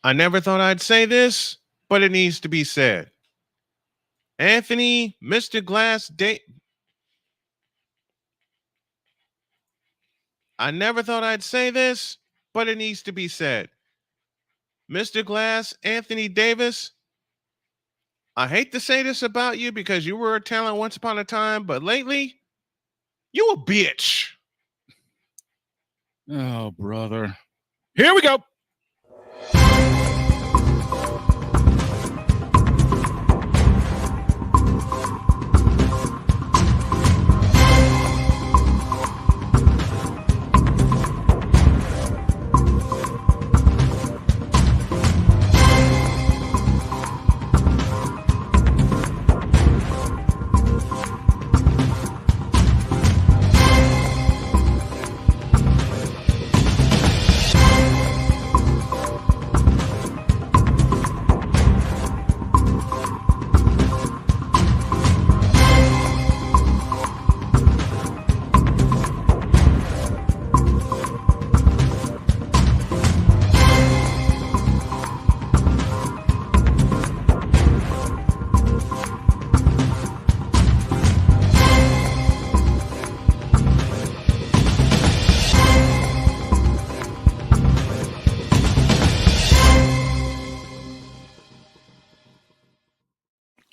I never thought I'd say this, but it needs to be said. Anthony, Mr. Glass, I never thought I'd say this, but it needs to be said. Mr. Glass, Anthony Davis, I hate to say this about you because you were a talent once upon a time, but lately, you a bitch. Oh, brother. Here we go.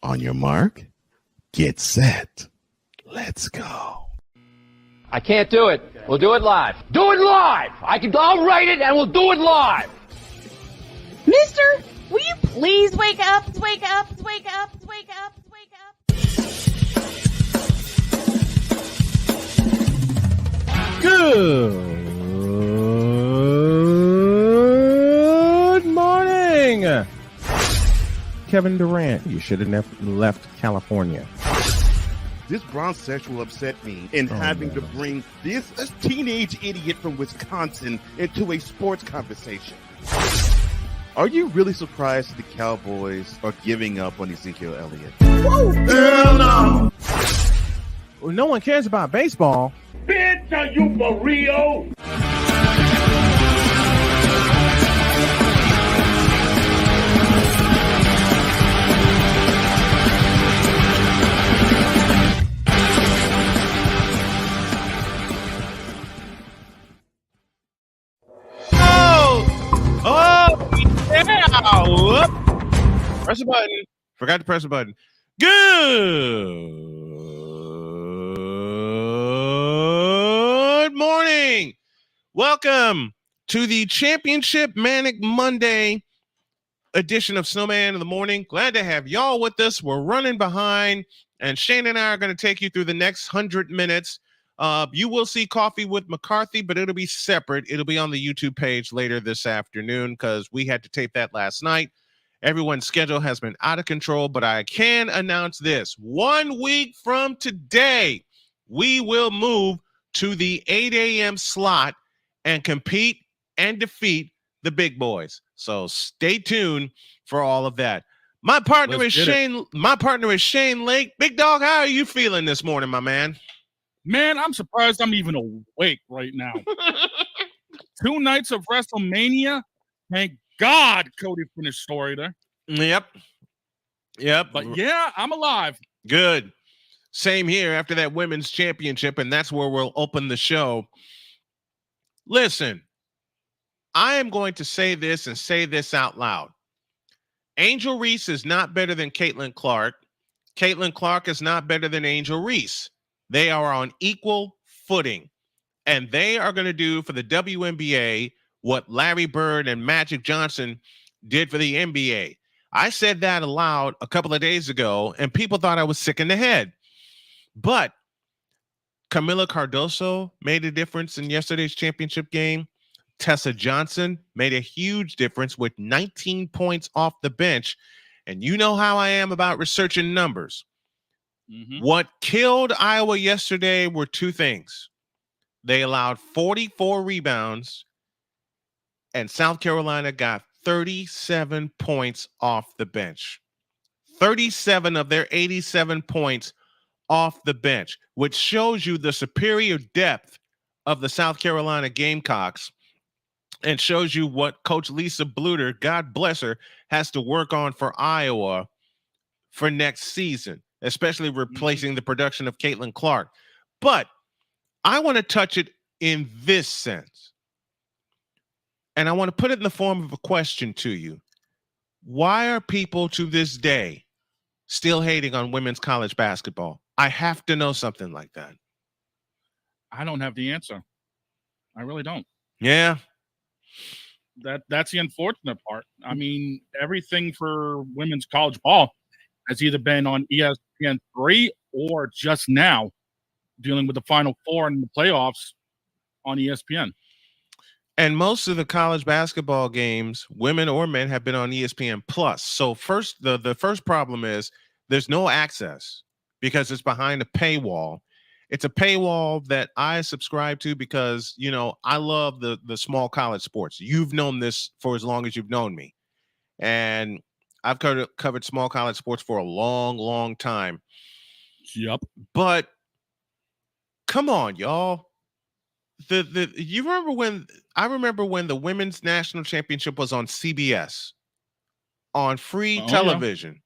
On your mark, get set. Let's go. I can't do it. We'll do it live. Do it live! I'll write it and we'll do it live! Mister, will you please wake up, wake up, wake up, wake up, wake up? Good morning. Kevin Durant, you should have left California. This Brownsexual upset me in having to bring this teenage idiot from Wisconsin into a sports conversation. Are you really surprised that the Cowboys are giving up on Ezekiel Elliott? Whoa. Hell no! Well, no one cares about baseball. Bitch, are you for real? Whoop. Press the button. Forgot to press the button. Good morning. Welcome to the championship Manic Monday edition of Snowman in the Morning. Glad to have y'all with us. We're running behind, and Shane and I are going to take you through the next 100 minutes. You will see Coffee with McCarthy, but it'll be separate. It'll be on the YouTube page later this afternoon because we had to tape that last night. Everyone's schedule has been out of control, but I can announce this. 1 week from today, we will move to the 8 a.m. slot and compete and defeat the big boys. So stay tuned for all of that. My partner is Shane. My partner is Shane Lake. Big Dawg, how are you feeling this morning, my man? Man, I'm surprised I'm even awake right now. 2 nights of WrestleMania. Thank God Cody finished story there. Yep. But yeah, I'm alive. Good. Same here after that women's championship, and that's where we'll open the show. Listen, I am going to say this and say this out loud. Angel Reese is not better than Caitlin Clark. Caitlin Clark is not better than Angel Reese. They are on equal footing, and they are going to do for the WNBA what Larry Bird and Magic Johnson did for the NBA. I said that aloud a couple of days ago, and people thought I was sick in the head. But Camila Cardoso made a difference in yesterday's championship game. Tessa Johnson made a huge difference with 19 points off the bench. And you know how I am about researching numbers. Mm-hmm. What killed Iowa yesterday were 2 things. They allowed 44 rebounds, and South Carolina got 37 points off the bench. 37 of their 87 points off the bench, which shows you the superior depth of the South Carolina Gamecocks and shows you what Coach Lisa Bluter, God bless her, has to work on for Iowa for next season, especially replacing the production of Caitlin Clark. But I want to touch it in this sense, and I want to put it in the form of a question to you. Why are people to this day still hating on women's college basketball? I have to know something like that. I don't have the answer. I really don't. Yeah. That's the unfortunate part. I mean, everything for women's college ball has either been on ESPN3 or just now dealing with the Final Four and the playoffs on ESPN. And most of the college basketball games, women or men, have been on ESPN Plus. So first, the first problem is there's no access because it's behind a paywall. It's a paywall that I subscribe to because, you know, I love the small college sports. You've known this for as long as you've known me. And I've covered small college sports for a long, long time. Yep. But come on, y'all. You remember when the women's national championship was on CBS on free television. Yeah.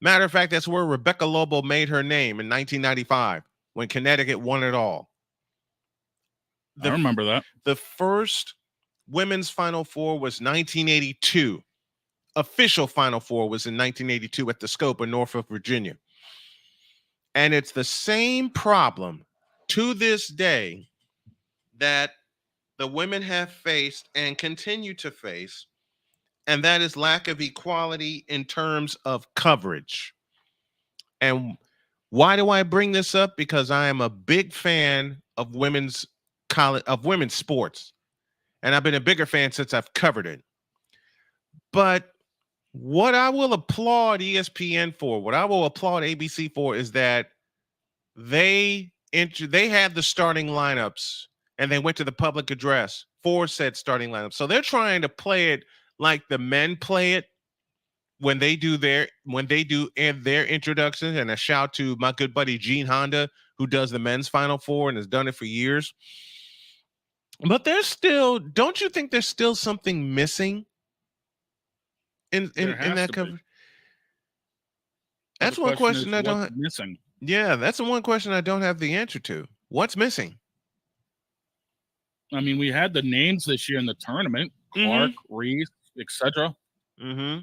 Matter of fact, that's where Rebecca Lobo made her name in 1995 when Connecticut won it all. I remember that. The first women's Final Four was 1982. Official Final Four was in 1982 at the Scope in Norfolk, Virginia. And it's the same problem to this day that the women have faced and continue to face, and that is lack of equality in terms of coverage. And why do I bring this up? Because I am a big fan of women's sports, and I've been a bigger fan since I've covered it. But what I will applaud ESPN for, what I will applaud ABC for, is that they had the starting lineups and they went to the public address for said starting lineup. So they're trying to play it like the men play it when they do their introductions. And a shout to my good buddy Gene Honda, who does the men's Final Four and has done it for years. But don't you think there's still something missing in that cover? That's one question I don't have. Missing. Yeah, that's the one question I don't have the answer to. What's missing? I mean, we had the names this year in the tournament, Clark, Reese, etc. Mm-hmm.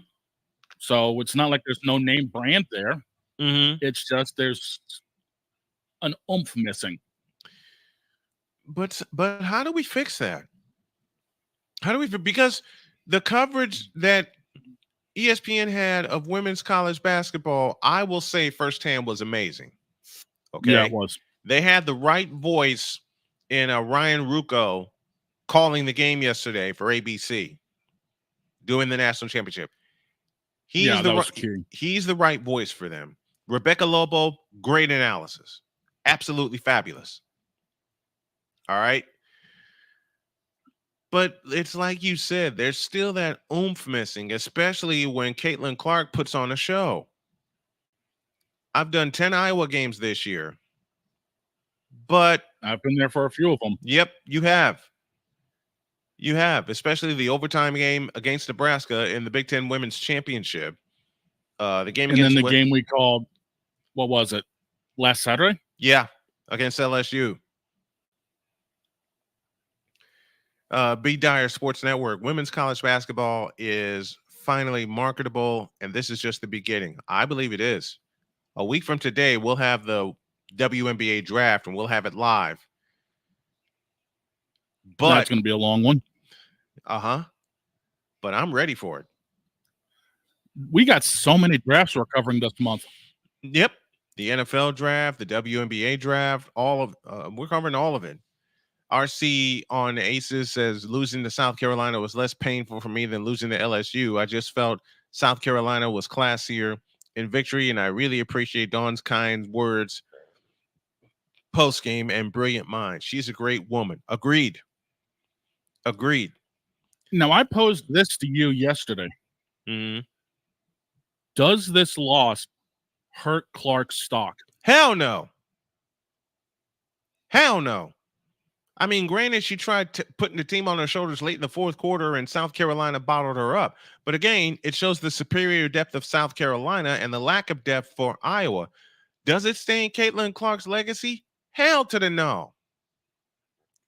So it's not like there's no name brand there. Mm-hmm. It's just there's an oomph missing. But how do we fix that? Because the coverage that ESPN had of women's college basketball, I will say firsthand, was amazing. Okay. Yeah, it was. They had the right voice in Ryan Rucco calling the game yesterday for ABC, doing the national championship. He's the right voice for them. Rebecca Lobo, great analysis. Absolutely fabulous. All right. But it's like you said, there's still that oomph missing, especially when Caitlin Clark puts on a show. I've done 10 Iowa games this year, but I've been there for a few of them. Yep, you have. You have, especially the overtime game against Nebraska in the Big Ten Women's Championship. The game and then the game we called, what was it, last Saturday? Yeah, against LSU. B. Dyer Sports Network. Women's college basketball is finally marketable, and this is just the beginning. I believe it is. A week from today, we'll have the WNBA draft, and we'll have it live. But that's going to be a long one. But I'm ready for it. We got so many drafts we're covering this month. Yep. The NFL draft, the WNBA draft, we're covering all of it. RC on Aces says losing to South Carolina was less painful for me than losing to LSU. I just felt South Carolina was classier in victory, and I really appreciate Dawn's kind words post-game and brilliant mind. She's a great woman. Agreed. Now, I posed this to you yesterday. Mm-hmm. Does this loss hurt Clark's stock? Hell no. I mean, granted, she tried putting the team on her shoulders late in the fourth quarter, and South Carolina bottled her up. But again, it shows the superior depth of South Carolina and the lack of depth for Iowa. Does it stain Caitlin Clark's legacy? Hell to the no.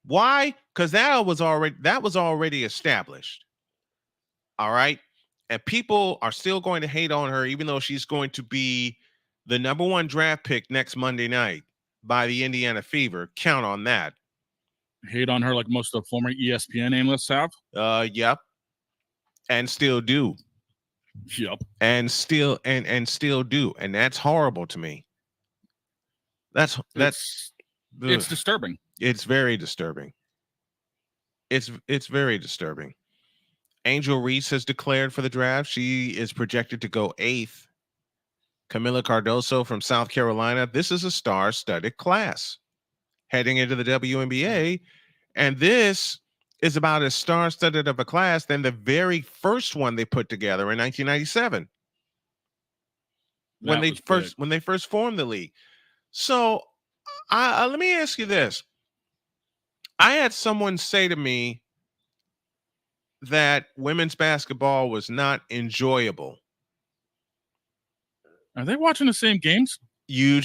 Why? Because that was already established. All right. And people are still going to hate on her, even though she's going to be the number 1 draft pick next Monday night by the Indiana Fever. Count on that. Hate on her like most of the former ESPN analysts have. Yep. And still do. Yep. And still do. And that's horrible to me. It's disturbing. It's very disturbing. It's very disturbing. Angel Reese has declared for the draft. She is projected to go 8th. Camila Cardoso from South Carolina. This is a star-studded class heading into the WNBA. And this is about as star-studded of a class than the very first one they put together in 1997. When they first formed the league. So let me ask you this. I had someone say to me that women's basketball was not enjoyable. Are they watching the same games? You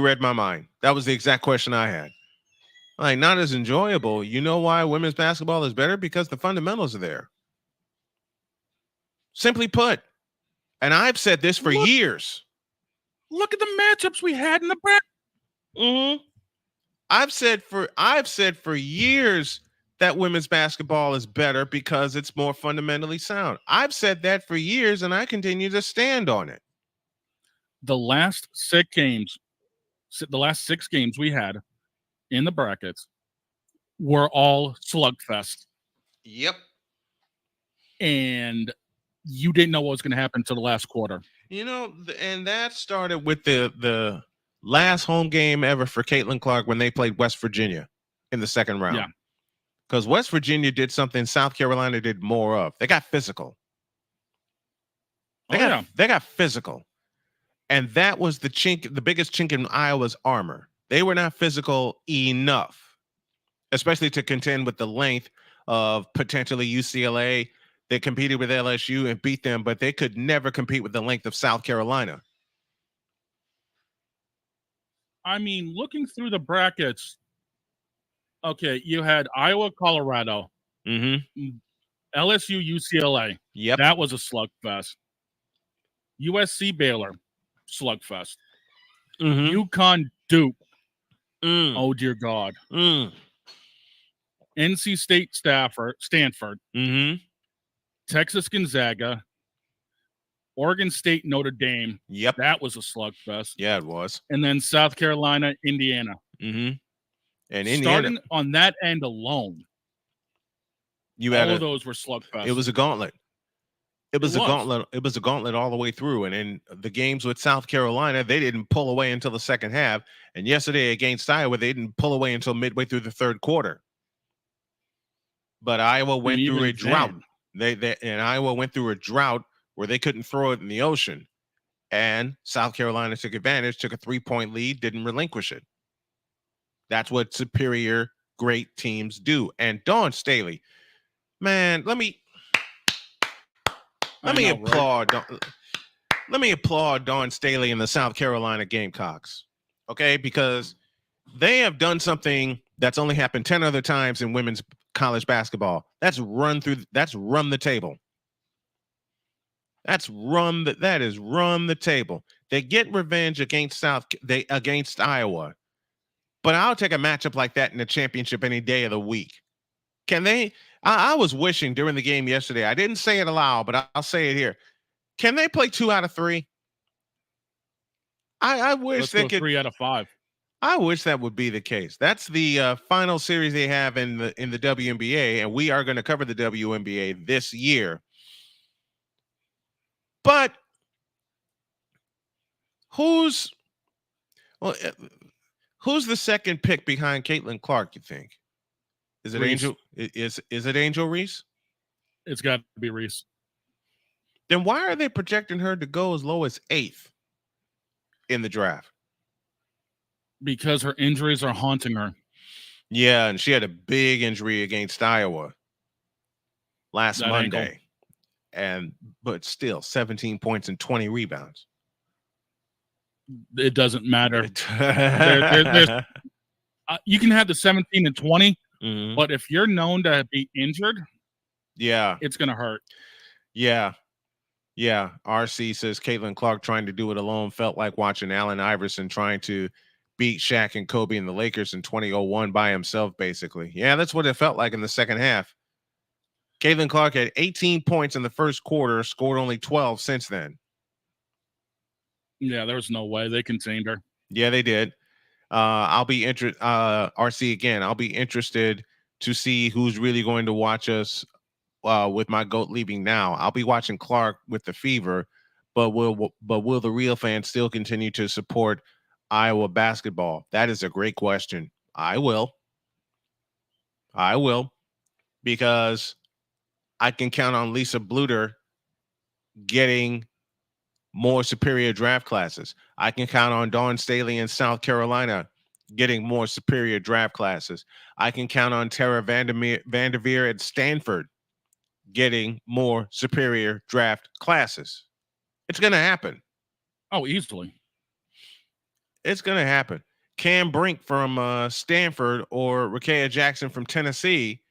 read my mind. That was the exact question I had. Like, not as enjoyable. You know why women's basketball is better? Because the fundamentals are there. Simply put. And I've said this for years. Look at the matchups we had in the bracket. Mm-hmm. I've said for years that women's basketball is better because it's more fundamentally sound. I've said that for years, and I continue to stand on it. The last 6 games we had in the brackets were all slugfest. Yep. And you didn't know what was going to happen until the last quarter. You know, and that started with the last home game ever for Caitlin Clark when they played West Virginia in the second round. Yeah. Because West Virginia did something South Carolina did more of. They got physical. They got physical. And that was the biggest chink in Iowa's armor. They were not physical enough, especially to contend with the length of potentially UCLA. They competed with LSU and beat them, but they could never compete with the length of South Carolina. I mean, looking through the brackets, okay, you had Iowa, Colorado, Mm-hmm. LSU, UCLA. Yep. That was a slugfest. USC, Baylor, slugfest. Mm-hmm. UConn, Duke. Mm. Oh, dear God. Mm. NC State, Stanford. Mm-hmm. Texas, Gonzaga. Oregon State, Notre Dame. Yep. That was a slugfest. Yeah, it was. And then South Carolina, Indiana. Mm-hmm. And Starting on that end alone, all of those were slugfest. It was a gauntlet. It was a gauntlet all the way through. And in the games with South Carolina, they didn't pull away until the second half. And yesterday against Iowa, they didn't pull away until midway through the third quarter. But Iowa went through a drought. Iowa went through a drought where they couldn't throw it in the ocean. And South Carolina took advantage, took a 3-point lead, didn't relinquish it. That's what superior, great teams do. And Dawn Staley, man, let me applaud Dawn Staley and the South Carolina Gamecocks. Okay, because they have done something that's only happened 10 other times in women's college basketball. That's run the table. That is run the table. They get revenge against Iowa. But I'll take a matchup like that in the championship any day of the week. Can they? I was wishing during the game yesterday. I didn't say it aloud, but I'll say it here. Can they play 2 out of 3? I wish they could 3 out of 5. I wish that would be the case. That's the final series they have in the WNBA, and we are going to cover the WNBA this year. But who's the second pick behind Caitlin Clark, you think? Is it Reese. Angel? Is it Angel Reese? It's got to be Reese. Then why are they projecting her to go as low as 8th in the draft? Because her injuries are haunting her. Yeah, and she had a big injury against Iowa last That Monday. But still 17 points and 20 rebounds. It doesn't matter. There's you can have the 17 and 20, but if you're known to be injured, it's going to hurt. Yeah. RC says Caitlin Clark trying to do it alone felt like watching Allen Iverson trying to beat Shaq and Kobe and the Lakers in 2001 by himself, basically. Yeah, that's what it felt like in the second half. Caitlin Clark had 18 points in the first quarter, scored only 12 since then. Yeah, there was no way. They contained her. Yeah, they did. I'll be interested. RC again. I'll be interested to see who's really going to watch us with my GOAT leaving now. I'll be watching Clark with the fever, but will the real fans still continue to support Iowa basketball? That is a great question. I will, because I can count on Lisa Bluter getting more superior draft classes. I can count on Dawn Staley in South Carolina getting more superior draft classes. I can count on Tara Vanderveer at Stanford getting more superior draft classes. It's going to happen. Oh, easily. It's going to happen. Cam Brink from Stanford or Rakea Jackson from Tennessee,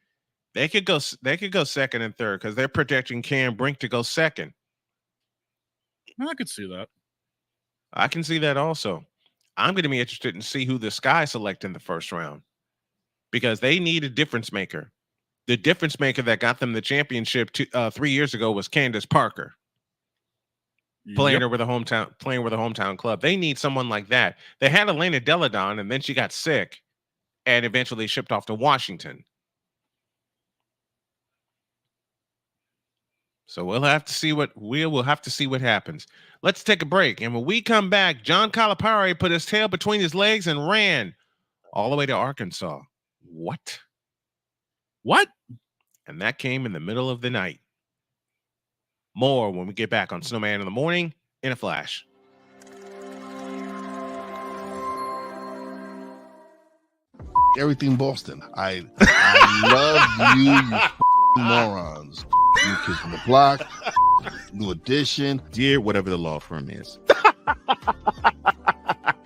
they could go second and third because they're projecting Cam Brink to go second. I could see that. I can see that also. I'm going to be interested in see who the Sky select in the first round because they need a difference maker. The difference maker that got them the championship 3 years ago was Candace Parker. Playing with a hometown club. They need someone like that. They had Elena Deladon, and then she got sick and eventually shipped off to Washington. So we'll have to see what happens. Let's take a break. And when we come back, John Calipari put his tail between his legs and ran all the way to Arkansas. What? And that came in the middle of the night. More when we get back on Snowman in the Morning in a flash. Everything Boston. I love you morons. New Kids on the Block, New Edition. Dear whatever the law firm is.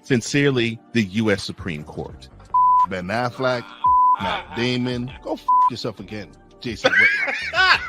Sincerely, the U.S. Supreme Court. Ben Affleck, Matt Damon. Go yourself again, Jason Whitlock.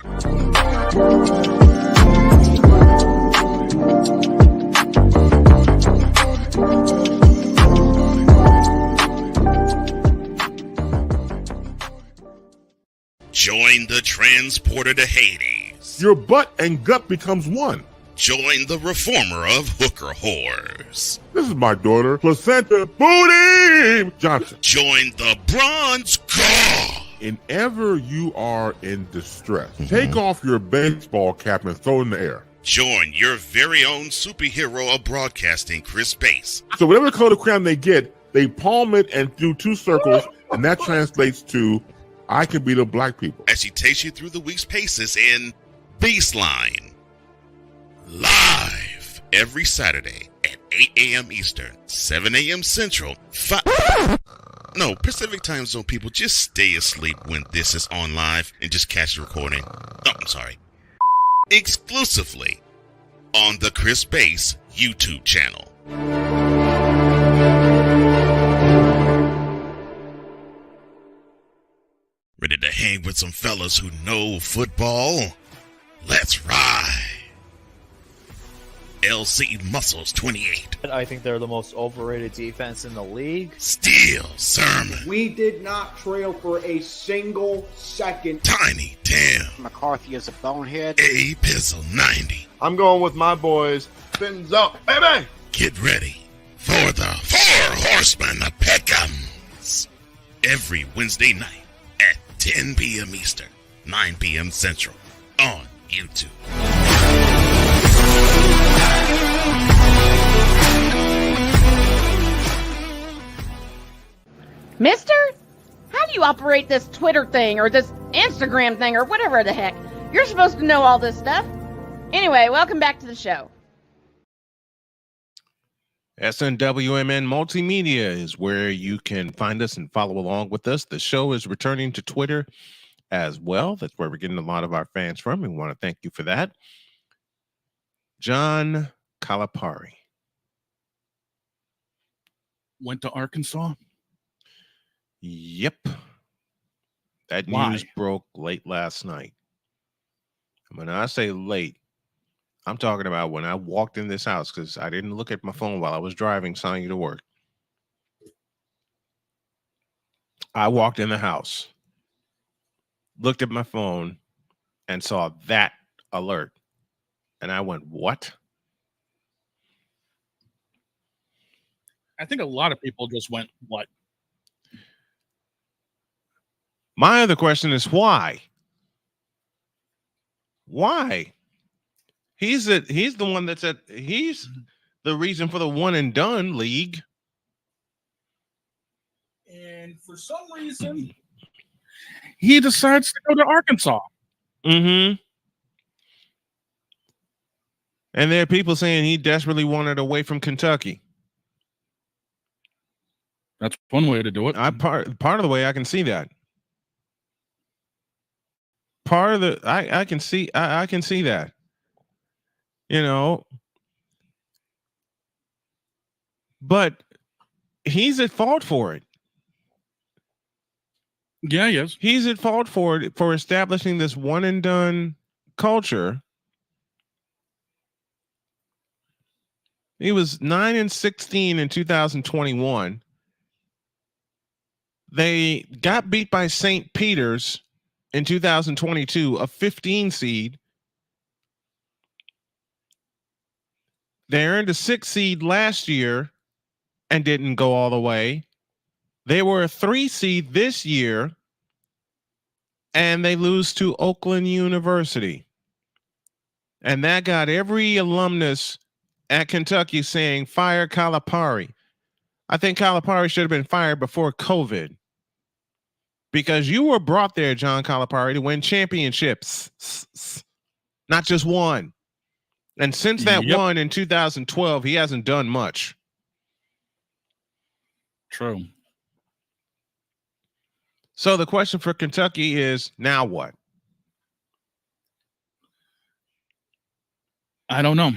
Join the transporter to Hades. Your butt and gut becomes one. Join the reformer of hooker whores. This is my daughter, Placenta Booty Johnson. Join the bronze god. Whenever you are in distress, take off your baseball cap and throw it in the air. Join your very own superhero of broadcasting, Chris Bass. So whatever color crayon they get, they palm it and do 2 circles, and that translates to I can be the black people. As he takes you through the week's paces in Baseline. Live every Saturday at 8 a.m. Eastern, 7 a.m. Central, Pacific Time Zone people, just stay asleep when this is on live and just catch the recording. Oh, I'm sorry. Exclusively on the Chris Bass YouTube channel. Ready to hang with some fellas who know football? Let's ride. LC Muscles 28. I think they're the most overrated defense in the league. Steel Sermon. We did not trail for a single second. Tiny Tim. McCarthy is a bonehead. A Pizzle 90. I'm going with my boys. Fins up, baby. Get ready for the 4 Horsemen of Peckham's. Every Wednesday night at 10 p.m. Eastern, 9 p.m. Central on YouTube. Mister, how do you operate this Twitter thing or this Instagram thing or whatever the heck? You're supposed to know all this stuff. Anyway, welcome back to the show. SNWMN Multimedia is where you can find us and follow along with us. The show is returning to Twitter as well. That's where we're getting a lot of our fans from. We want to thank you for that. John Calipari went to Arkansas. Yep. That Why? news broke late last night. When I say late, I'm talking about when I walked in this house, because I didn't look at my phone while I was driving Sonya to work. I walked in the house, looked at my phone, and saw that alert. And I went, what? I think a lot of people just went, what? My other question is why? Why? He's the one that's he's the reason for the one and done league. And for some reason, he decides to go to Arkansas. Mm-hmm. And there are people saying he desperately wanted away from Kentucky. That's one way to do it. Part of the way I can see that. Part of the I can see that. You know. But he's at fault for it. Yeah, yes. He's at fault for it, for establishing this one and done culture. He was 9-16 in 2021. They got beat by St. Peter's in 2022, a 15 seed. They earned a 6 seed last year and didn't go all the way. They were a 3 seed this year and they lose to Oakland University. And that got every alumnus at Kentucky saying, fire Calipari. I think Calipari should have been fired before COVID, because you were brought there, John Calipari, to win championships, not just one. And since that one in 2012, he hasn't done much. True. So the question for Kentucky is, now what? I don't know.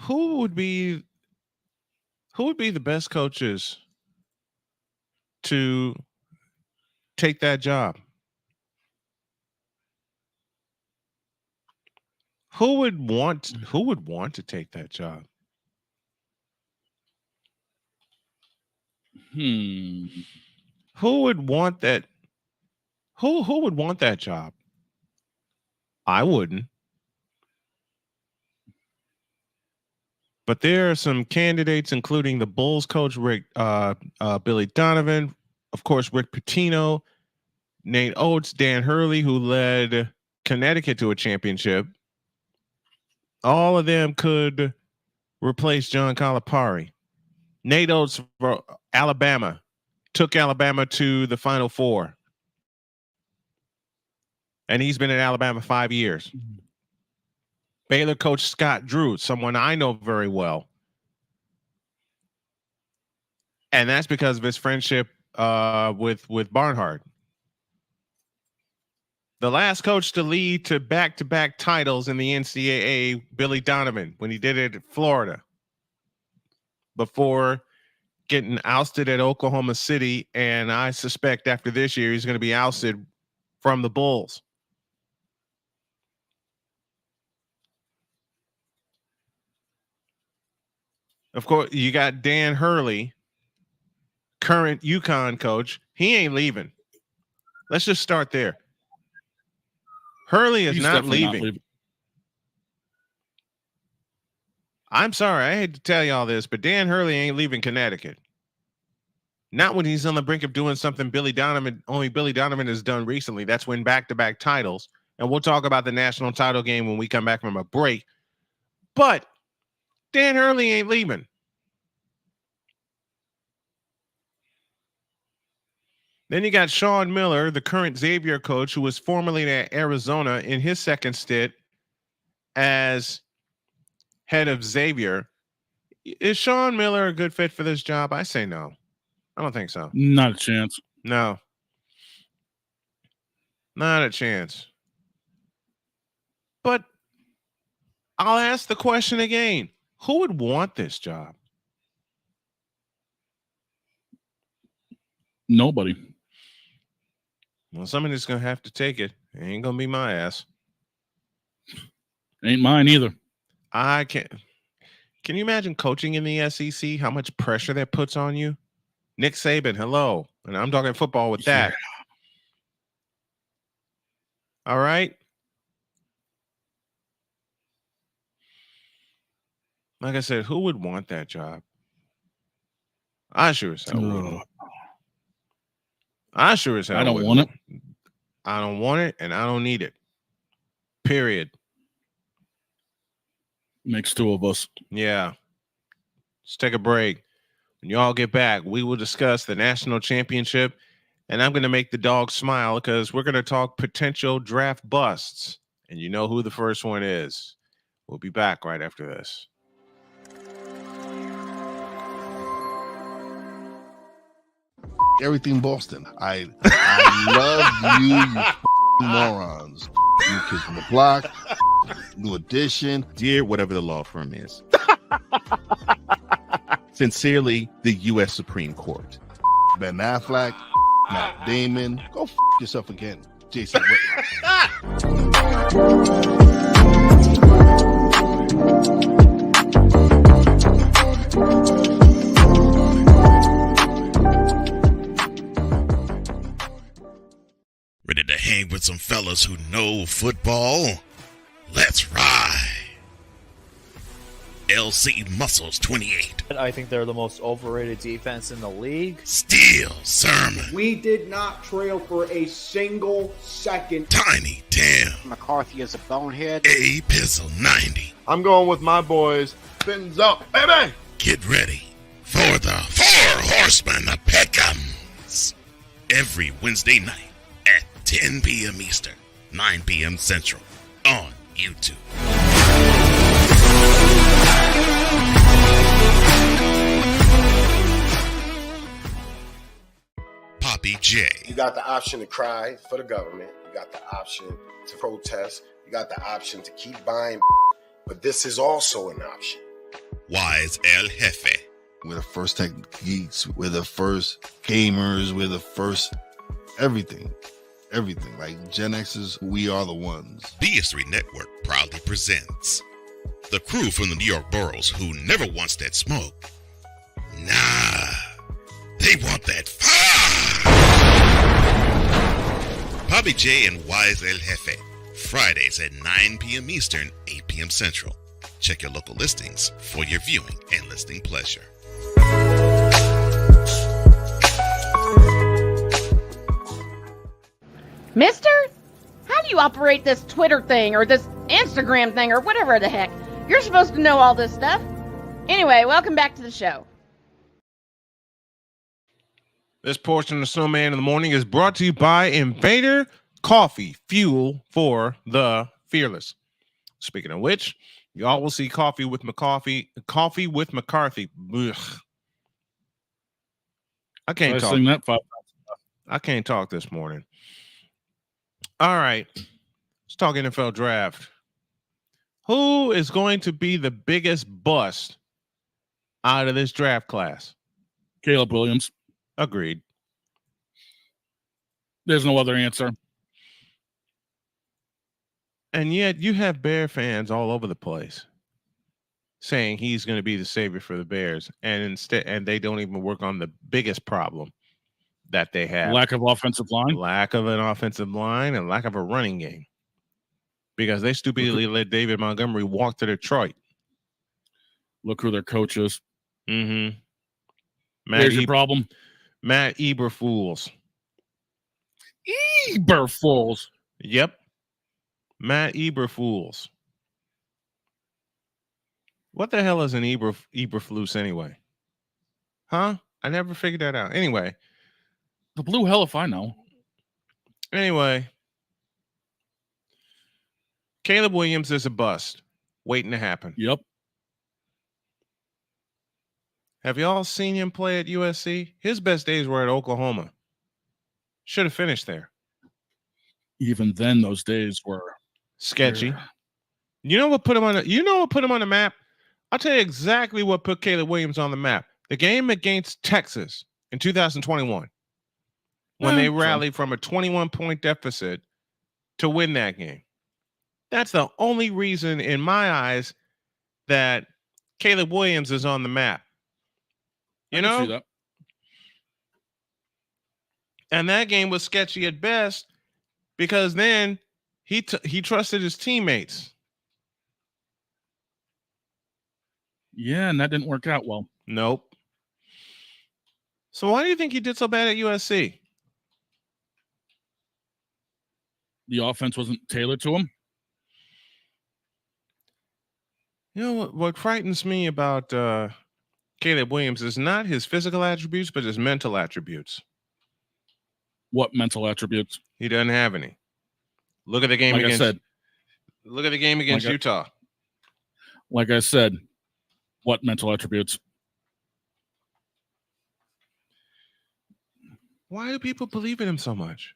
Who would be the best coaches to take that job? Who would want to take that job? Who would want that? Who would want that job? I wouldn't. But there are some candidates, including the Bulls coach Billy Donovan, of course Rick Pitino, Nate Oates, Dan Hurley, who led Connecticut to a championship. All of them could replace John Calipari. Nate Oates for Alabama took Alabama to the Final Four. And he's been at Alabama 5 years. Baylor coach Scott Drew, someone I know very well. And that's because of his friendship with Barnhart. The last coach to lead to back-to-back titles in the NCAA, Billy Donovan, when he did it at Florida, before getting ousted at Oklahoma City. And I suspect after this year, he's going to be ousted from the Bulls. Of course, you got Dan Hurley, current UConn coach. He ain't leaving. Let's just start there. Hurley is not leaving. I'm sorry, I hate to tell you all this, but Dan Hurley ain't leaving Connecticut. Not when he's on the brink of doing something only Billy Donovan has done recently. That's win back-to-back titles. And we'll talk about the national title game when we come back from a break. But Dan Hurley ain't leaving. Then you got Sean Miller, the current Xavier coach, who was formerly at Arizona in his second stint. as head of Xavier. Is Sean Miller a good fit for this job? I say no. I don't think so. Not a chance. No. Not a chance. But I'll ask the question again. Who would want this job? Nobody. Well, somebody's going to have to take it. It ain't going to be my ass. Ain't mine either. I can't. Can you imagine coaching in the SEC? How much pressure that puts on you? Nick Saban, hello. And I'm talking football with that. Yeah. All right. Like I said, who would want that job? I sure as hell wouldn't. I sure as hell I don't wouldn't. want it. I don't want it, and I don't need it. Period. Makes two of us. Yeah. Let's take a break. When y'all get back, we will discuss the national championship, and I'm going to make the dog smile because we're going to talk potential draft busts, and you know who the first one is. We'll be back right after this. Everything Boston. I love you morons. New Kids from the Block, New Edition. Dear whatever the law firm is. Sincerely, the U.S. Supreme Court. Ben Affleck, Matt Damon. Go yourself again, Jason Whitlock. Ready to hang with some fellas who know football? Let's ride. LC Muscles 28. I think they're the most overrated defense in the league. Steel Sermon. We did not trail for a single second. Tiny Tim. McCarthy is a bonehead. A Pizzle 90. I'm going with my boys. Fins up, baby. Get ready for the Four Horsemen of Peckham's. Every Wednesday night at 10 p.m. Eastern, 9 p.m. Central on YouTube. Poppy J. You got the option to cry for the government. You got the option to protest. You got the option to keep buying. But this is also an option. Wise El Jefe. We're the first tech geeks. We're the first gamers. We're the first everything. Everything. Like Gen X's, we are the ones. BS3 Network proudly presents the crew from the New York boroughs who never wants that smoke. Nah, they want that fire. Poppy J and Wise El Jefe. Fridays at 9 p.m. Eastern, 8 p.m. Central. Check your local listings for your viewing and listening pleasure. Mister, how do you operate this Twitter thing or this Instagram thing or whatever the heck? You're supposed to know all this stuff. Anyway, welcome back to the show. This portion of Snowman in the Morning is brought to you by Invader Coffee, fuel for the fearless. Speaking of which, y'all will see Coffee with McCarthy. Ugh. I can't talk. I can't talk this morning. All right. Let's talk NFL draft. Who is going to be the biggest bust out of this draft class? Caleb Williams. Agreed. There's no other answer. And yet you have Bear fans all over the place saying he's going to be the savior for the Bears. And they don't even work on the biggest problem that they have. Lack of offensive line. Lack of an offensive line and lack of a running game. Because they stupidly let David Montgomery walk to Detroit. Look who their coach is. Mm-hmm. Here's your problem. Matt Eberflus. Eberflus. Yep. Matt Eberflus. What the hell is an Eberflus anyway? Huh? I never figured that out. Anyway. The blue hell if I know. Anyway. Caleb Williams is a bust waiting to happen. Yep. Have y'all seen him play at USC? His best days were at Oklahoma. Should have finished there. Even then, those days were sketchy. You know what put him on? The map. I'll tell you exactly what put Caleb Williams on the map. The game against Texas in 2021, when they rallied from a 21-point deficit to win that game. That's the only reason, in my eyes, that Caleb Williams is on the map. You know? That. And that game was sketchy at best because then he trusted his teammates. Yeah, and that didn't work out well. Nope. So why do you think he did so bad at USC? The offense wasn't tailored to him. You know what frightens me about Caleb Williams is not his physical attributes, but his mental attributes. What mental attributes? He doesn't have any. Look at the game Look at the game against Utah. Like I said, what mental attributes? Why do people believe in him so much?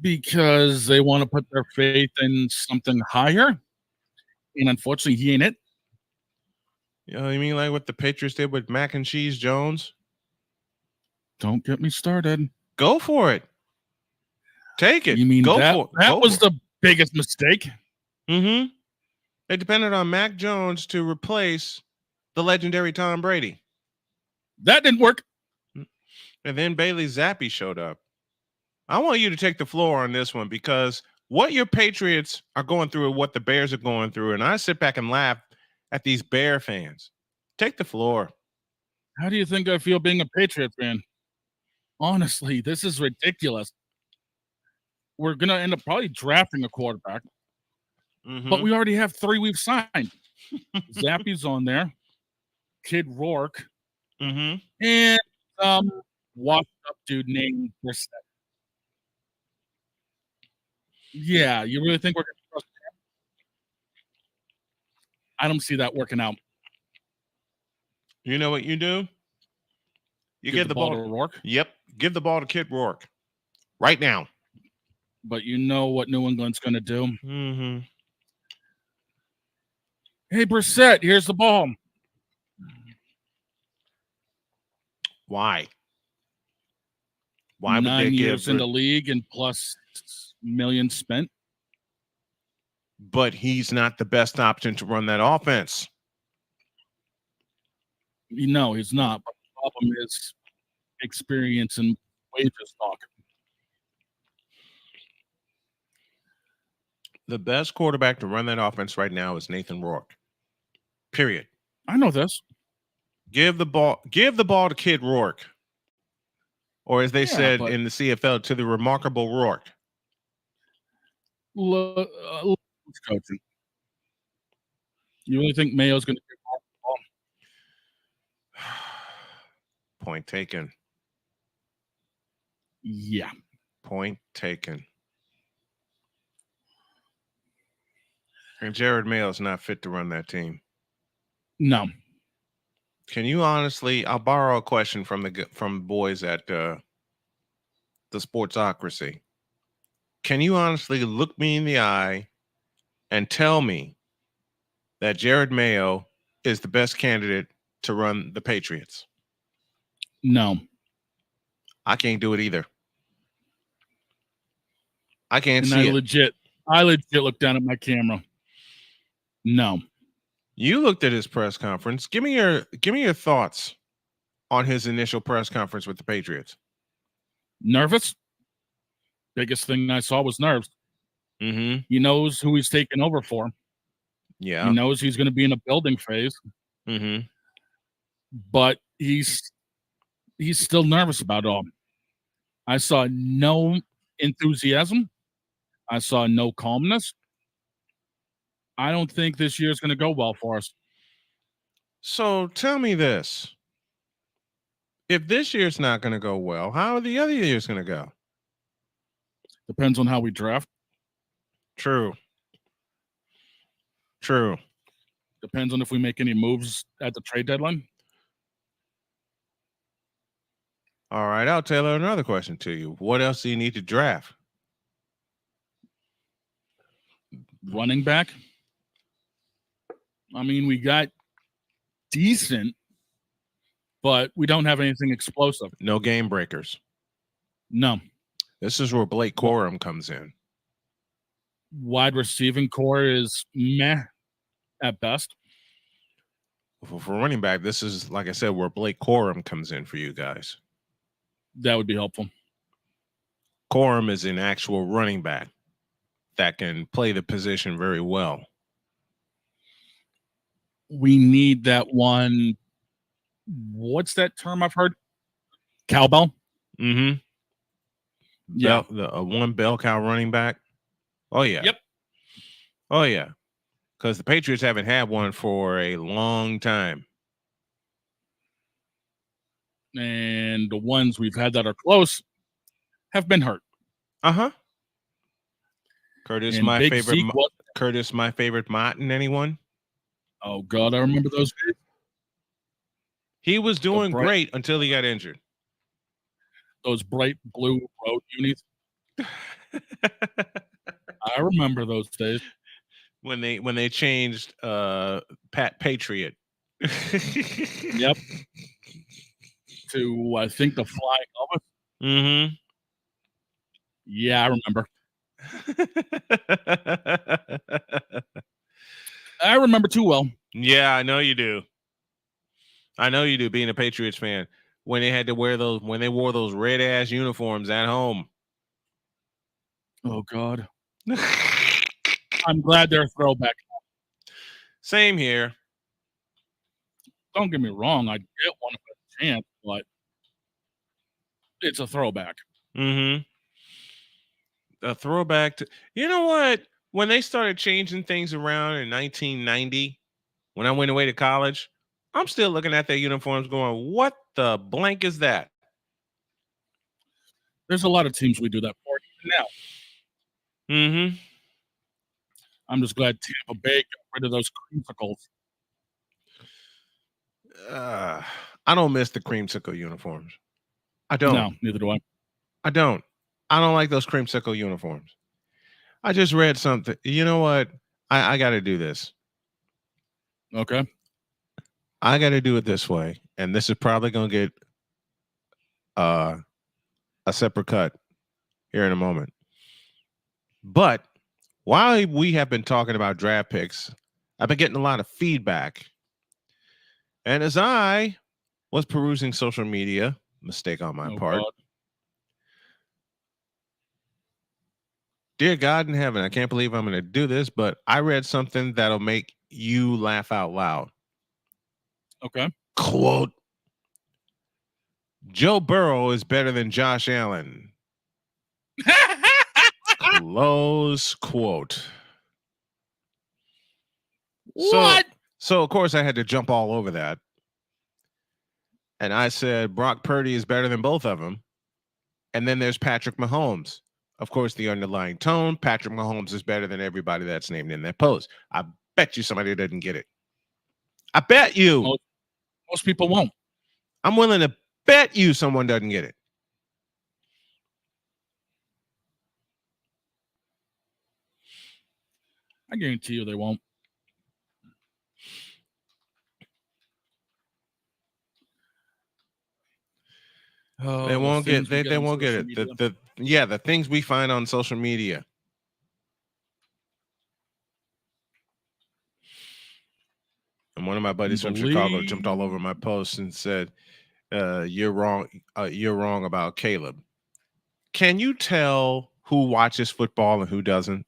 Because they want to put their faith in something higher. And unfortunately, he ain't it. You know what I mean? Like what the Patriots did with Mac and Cheese Jones? Don't get me started. Go for it. Take it. You mean go that? For it. That was the biggest mistake. Mm-hmm. They depended on Mac Jones to replace the legendary Tom Brady. That didn't work. And then Bailey Zappi showed up. I want you to take the floor on this one because what your Patriots are going through and what the Bears are going through, and I sit back and laugh at these Bear fans. Take the floor. How do you think I feel being a Patriot fan? Honestly, this is ridiculous. We're going to end up probably drafting a quarterback. Mm-hmm. But we already have 3 we've signed. Zappi's on there. Kid Rourke. Mm-hmm. And washed up dude named Brissett. Yeah, you really think we're going to trust him? I don't see that working out. You know what you do? You give the ball to Rourke? Yep. Give the ball to Kid Rourke. Right now. But you know what New England's going to do. Mm-hmm. Hey, Brissett, here's the ball. Why? Why would 9 they years give in the league and plus millions spent? But he's not the best option to run that offense. No, he's not. But the problem is experience and wages talk. The best quarterback to run that offense right now is Nathan Rourke. Period. I know this. Give the ball to Kid Rourke. Or as they said but in the CFL, to the remarkable Rourke. Who's coaching? You really think Mayo's going to get the ball? Point taken. Yeah. Point taken. And Jared Mayo's not fit to run that team. No. Can you honestly? I'll borrow a question from the boys at the Sportsocracy. Can you honestly look me in the eye and tell me that Jared Mayo is the best candidate to run the Patriots? No. I can't do it either. I can't and see I legit looked down at my camera. No. You looked at his press conference. Give me your thoughts on his initial press conference with the Patriots. Nervous? Biggest thing I saw was nerves. Mm-hmm. He knows who he's taking over for. Yeah. He knows he's going to be in a building phase. Mm-hmm. But he's still nervous about it all. I saw no enthusiasm. I saw no calmness. I don't think this year is going to go well for us. So tell me this. If this year's not going to go well, how are the other years going to go? Depends on how we draft. True. Depends on if we make any moves at the trade deadline. All right, I'll tailor another question to you. What else do you need to draft? Running back. I mean, we got decent, but we don't have anything explosive. No game breakers. No. This is where Blake Corum comes in. Wide receiving core is meh at best. For running back, this is, like I said, where Blake Corum comes in for you guys. That would be helpful. Corum is an actual running back that can play the position very well. We need that one. What's that term I've heard? Cowbell? Mm-hmm. Yeah. One bell cow running back. Oh, yeah. Yep. Oh, yeah. Because the Patriots haven't had one for a long time. And the ones we've had that are close have been hurt. Uh-huh. Curtis, And my Big favorite. Zeke was- Curtis, my favorite Martin. Anyone? Oh, God, I remember those days. He was doing great until he got injured. Those bright blue road unis. I remember those days. When they changed Pat Patriot. Yep. To, I think, the Flying Elvis. Mm-hmm. Yeah, I remember. I remember too well. Yeah, I know you do. I know you do, being a Patriots fan. When they had to wear those, when they wore those red ass uniforms at home. Oh, God. I'm glad they're a throwback. Same here. Don't get me wrong. I'd get one if I had a chance, but it's a throwback. Mm-hmm. A throwback to, you know what? When they started changing things around in 1990, when I went away to college, I'm still looking at their uniforms going, what the blank is that? There's a lot of teams we do that for even now. Mm-hmm. I'm just glad Tampa Bay got rid of those creamsicles. I don't miss the creamsicle uniforms. I don't. No, neither do I. I don't like those creamsicle uniforms. I just read something. You know what? I got to do this. Okay. I got to do it this way. And this is probably going to get a separate cut here in a moment. But while we have been talking about draft picks, I've been getting a lot of feedback. And as I was perusing social media, mistake on my part. God. Dear God in heaven, I can't believe I'm going to do this, but I read something that'll make you laugh out loud. Okay. Quote, Joe Burrow is better than Josh Allen. Close quote. What? So, of course, I had to jump all over that. And I said, Brock Purdy is better than both of them. And then there's Patrick Mahomes. Of course, the underlying tone, Patrick Mahomes is better than everybody that's named in that post. I bet you somebody didn't get it. I bet you. Most people won't. I'm willing to bet you someone doesn't get it. I guarantee you they won't. Oh, They won't get. They won't get it. Media. The things we find on social media. And one of my buddies from Chicago jumped all over my post and said, "You're wrong. You're wrong about Caleb." Can you tell who watches football and who doesn't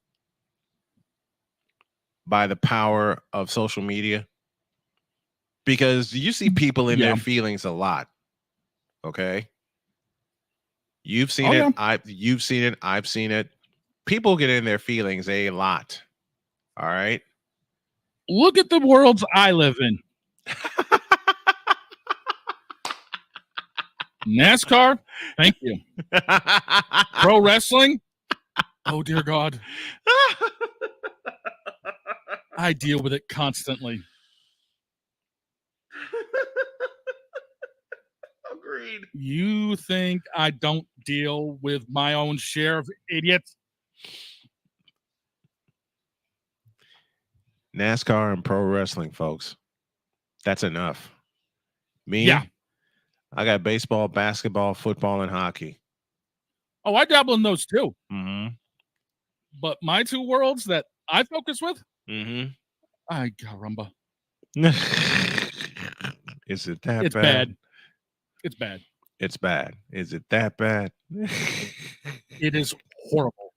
by the power of social media? Because you see people in their feelings a lot. Okay. You've seen it. You've seen it. I've seen it. People get in their feelings a lot. All right. Look at the worlds I live in. NASCAR, thank you. Pro wrestling, Oh, dear God. I deal with it constantly. Agreed. You think I don't deal with my own share of idiots? NASCAR and pro wrestling, folks. That's enough. Me? Yeah. I got baseball, basketball, football, and hockey. Oh, I dabble in those too. Mm-hmm. But my two worlds that I focus with? Mm-hmm. Ay, caramba. Is it that It's bad? bad. It's bad. It's bad. Is it that bad? It is horrible.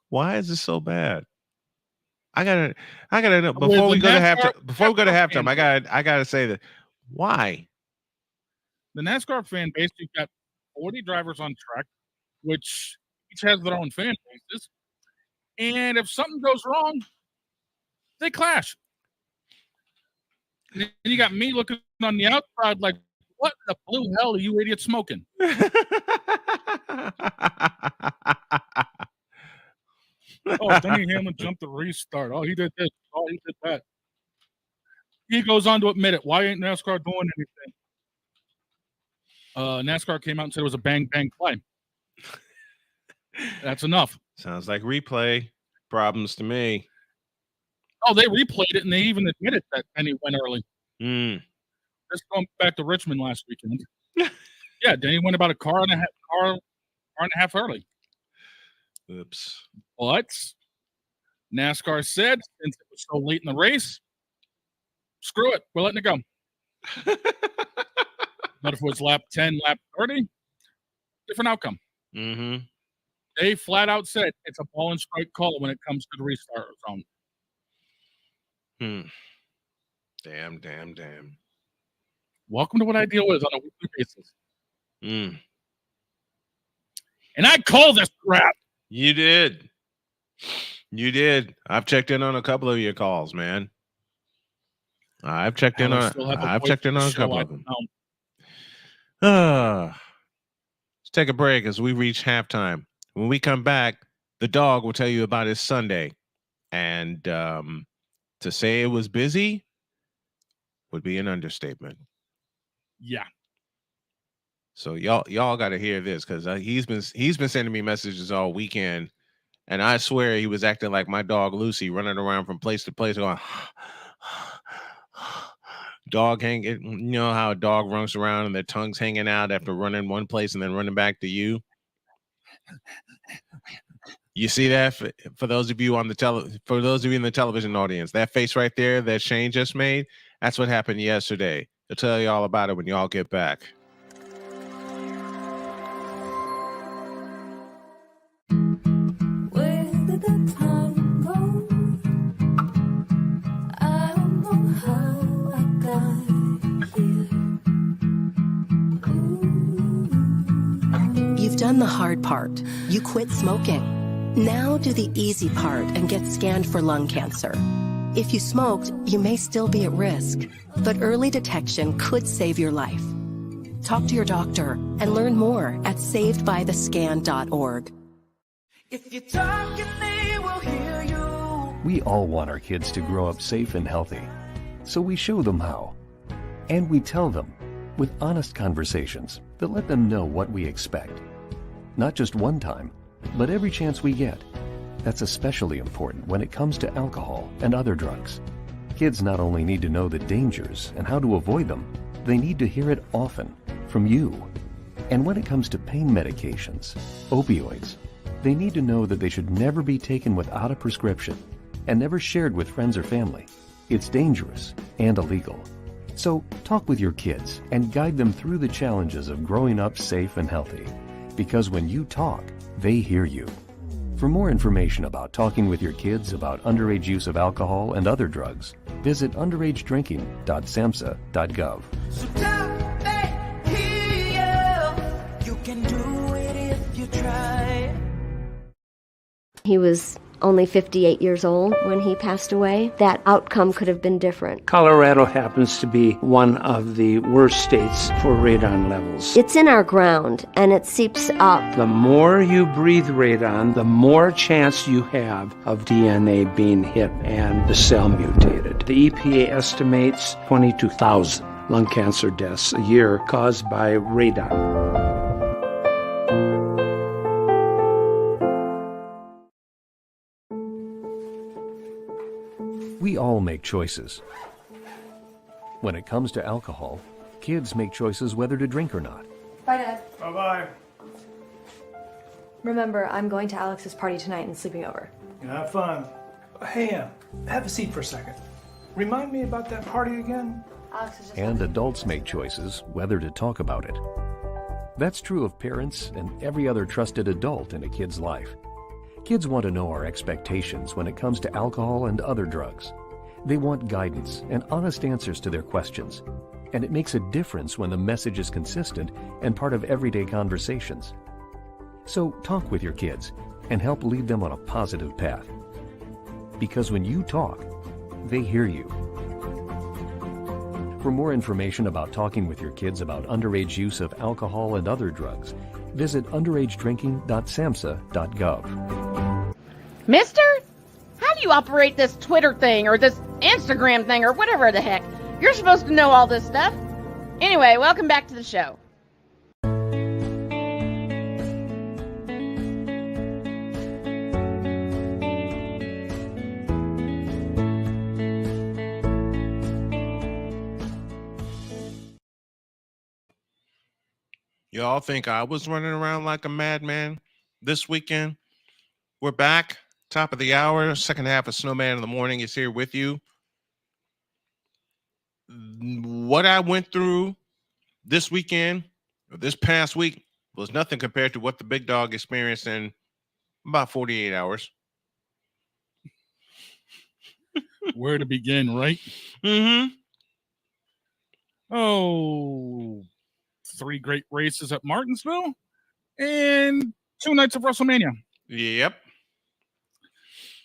Why is it so bad? I gotta know before we go to halftime. I gotta say that. Why? The NASCAR fan base, you've got 40 drivers on track, which each has their own fan bases. And if something goes wrong, they clash. And you got me looking on the outside like, what the blue hell are you idiots smoking? Oh, Denny Hamlin jumped the restart. Oh, he did this. Oh, he did that. He goes on to admit it. Why ain't NASCAR doing anything? NASCAR came out and said it was a bang, bang play. That's enough. Sounds like replay problems to me. Oh, they replayed it, and they even admitted that Denny went early. Just going back to Richmond last weekend. Yeah, Denny went about a car and a half early. Oops. But NASCAR said, since it was so late in the race, screw it, we're letting it go. But if it was lap 10, lap 30, different outcome. Mm-hmm. They flat out said it's a ball and strike call when it comes to the restart zone. Damn. Welcome to what I deal with on a weekly basis. And I call this crap. You did. I've checked in on a couple of your calls, man. I've checked in on a couple of them. Let's take a break as we reach halftime. When we come back, the dog will tell you about his Sunday. And to say it was busy would be an understatement. Yeah. So y'all got to hear this because he's been sending me messages all weekend, and I swear he was acting like my dog Lucy, running around from place to place, going. Dog hanging, you know how a dog runs around and their tongue's hanging out after running one place and then running back to you. You see that for those of you on the for those of you in the television audience, that face right there that Shane just made, that's what happened yesterday. They'll tell you all about it when y'all get back. Where did the time go? I don't know how I got here. You've done the hard part. You quit smoking. Now do the easy part and get scanned for lung cancer. If you smoked, you may still be at risk, but early detection could save your life. Talk to your doctor and learn more at savedbythescan.org. If you talk and they will hear you. We all want our kids to grow up safe and healthy, so we show them how. And we tell them with honest conversations that let them know what we expect. Not just one time, but every chance we get. That's especially important when it comes to alcohol and other drugs. Kids not only need to know the dangers and how to avoid them, they need to hear it often from you. And when it comes to pain medications, opioids, they need to know that they should never be taken without a prescription and never shared with friends or family. It's dangerous and illegal. So talk with your kids and guide them through the challenges of growing up safe and healthy. Because when you talk, they hear you. For more information about talking with your kids about underage use of alcohol and other drugs, visit underagedrinking.samhsa.gov. So talk, they hear you. You can do it if you try. He was only 58 years old when he passed away, that outcome could have been different. Colorado happens to be one of the worst states for radon levels. It's in our ground, and it seeps up. The more you breathe radon, the more chance you have of DNA being hit and the cell mutated. The EPA estimates 22,000 lung cancer deaths a year caused by radon. We all make choices. When it comes to alcohol, kids make choices whether to drink or not. Bye, Dad. Bye-bye. Remember, I'm going to Alex's party tonight and sleeping over. Have fun. Hey, have a seat for a second. Remind me about that party again? Alex is just... And adults make choices whether to talk about it. That's true of parents and every other trusted adult in a kid's life. Kids want to know our expectations when it comes to alcohol and other drugs. They want guidance and honest answers to their questions. And it makes a difference when the message is consistent and part of everyday conversations. So talk with your kids and help lead them on a positive path. Because when you talk, they hear you. For more information about talking with your kids about underage use of alcohol and other drugs, visit underagedrinking.samhsa.gov. Mister, how do you operate this Twitter thing or this Instagram thing or whatever the heck? You're supposed to know all this stuff. Anyway, welcome back to the show. Y'all think I was running around like a madman this weekend? We're back, top of the hour, second half of Snowman in the Morning is here with you. What I went through this weekend, or this past week, was nothing compared to what the Big Dawg experienced in about 48 hours. Where to begin, right? Mm-hmm. Oh, 3 great races at Martinsville and 2 nights of WrestleMania. Yep.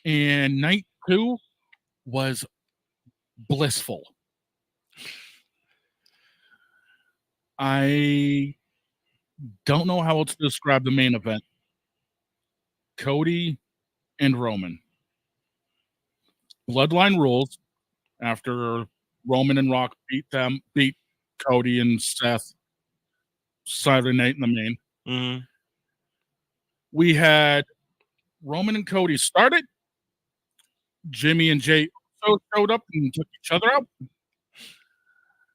And night 2 was blissful. I don't know how else to describe the main event. Cody and Roman. Bloodline rules after Roman and Rock beat Cody and Seth Saturday night in the main. Mm-hmm. We had Roman and Cody started. Jimmy and Jay showed up and took each other out.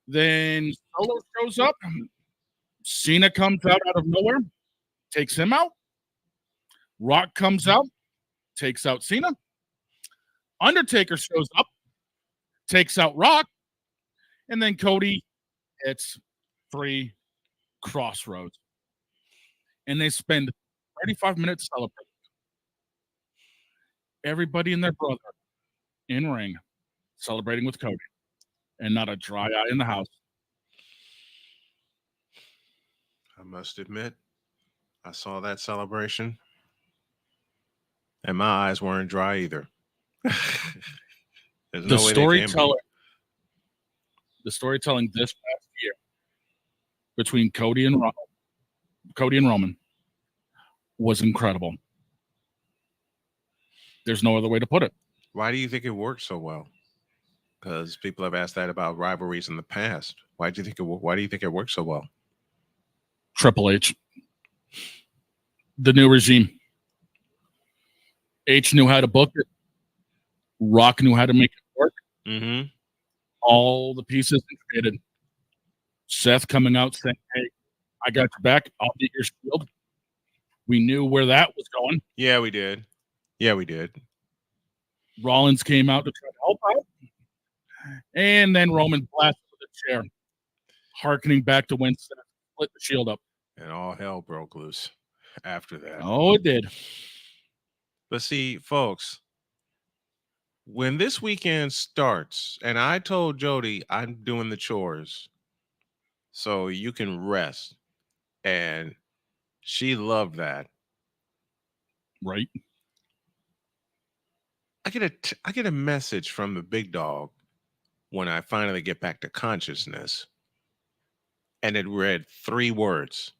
Then Solo shows up. Cena comes out of nowhere, takes him out. Rock comes out, takes out Cena. Undertaker shows up, takes out Rock. And then Cody hits 3 Crossroads. And they spend 35 minutes celebrating. Everybody and their brother in ring celebrating with Cody. And not a dry eye in the house. I must admit, I saw that celebration, and my eyes weren't dry either. There's no way they can be. The storytelling this past year between Cody and Roman was incredible. There's no other way to put it. Why do you think it worked so well? Because people have asked that about rivalries in the past. Why do you think it worked so well? Triple H, the new regime. H knew how to book it. Rock knew how to make it work. Mm-hmm. All the pieces integrated. Seth coming out saying, "Hey, I got your back. I'll beat your shield." We knew where that was going. Yeah, we did. Rollins came out to try to help out. And then Roman blasted with a chair, hearkening back to when Seth split the shield up. And all hell broke loose after that. Oh, it did. But see, folks, when this weekend starts, and I told Jody I'm doing the chores, so you can rest. And she loved that. Right. I get a message from the Big Dawg when I finally get back to consciousness, and it read 3 words.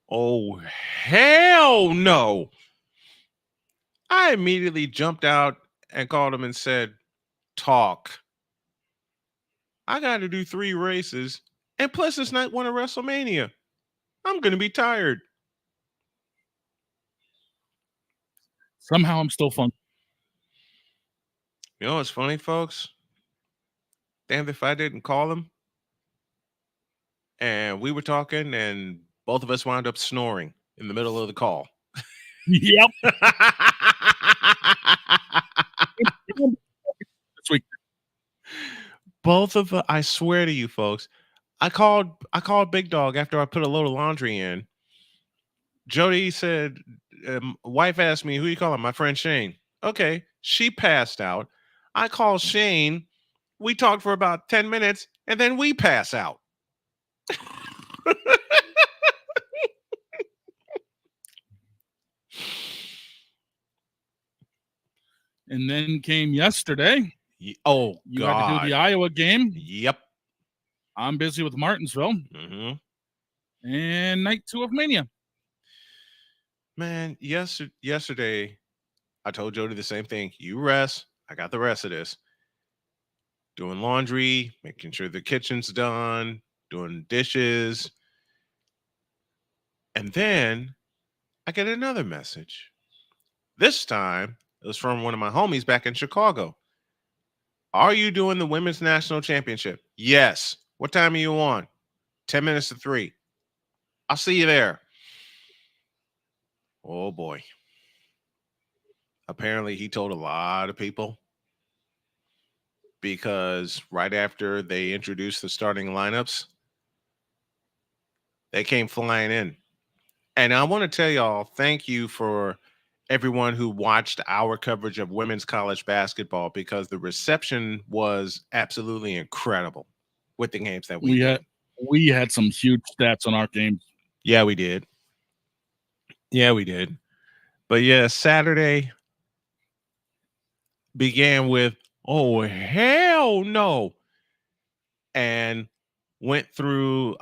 Oh, hell no. I immediately jumped out and called him and said, talk. I got to do 3 races, and plus it's night 1 of WrestleMania. I'm going to be tired. Somehow I'm still fun. You know what's funny, folks? Damn if I didn't call him. And we were talking, and both of us wound up snoring in the middle of the call. Yep. Both of I swear to you, folks, I called Big Dawg after I put a load of laundry in. Jody said, wife asked me, who you calling? My friend Shane. Okay, she passed out. I called Shane. We talked for about 10 minutes, and then we pass out. And then came yesterday. Oh, you God. had to do the Iowa game. Yep. I'm busy with Martinsville. Mm-hmm. And night 2 of Mania. Man, yesterday, I told Jody the same thing. You rest. I got the rest of this. Doing laundry, making sure the kitchen's done, doing dishes. And then I get another message. This time, it was from one of my homies back in Chicago. Are you doing the Women's National Championship? Yes. What time are you on? 10 minutes to 3. I'll see you there. Oh, boy. Apparently, he told a lot of people, because right after they introduced the starting lineups, they came flying in. And I want to tell y'all, thank you for everyone who watched our coverage of women's college basketball, because the reception was absolutely incredible with the games that we did. We had some huge stats on our games. Yeah, we did. But yeah, Saturday began with, oh, hell no. And went through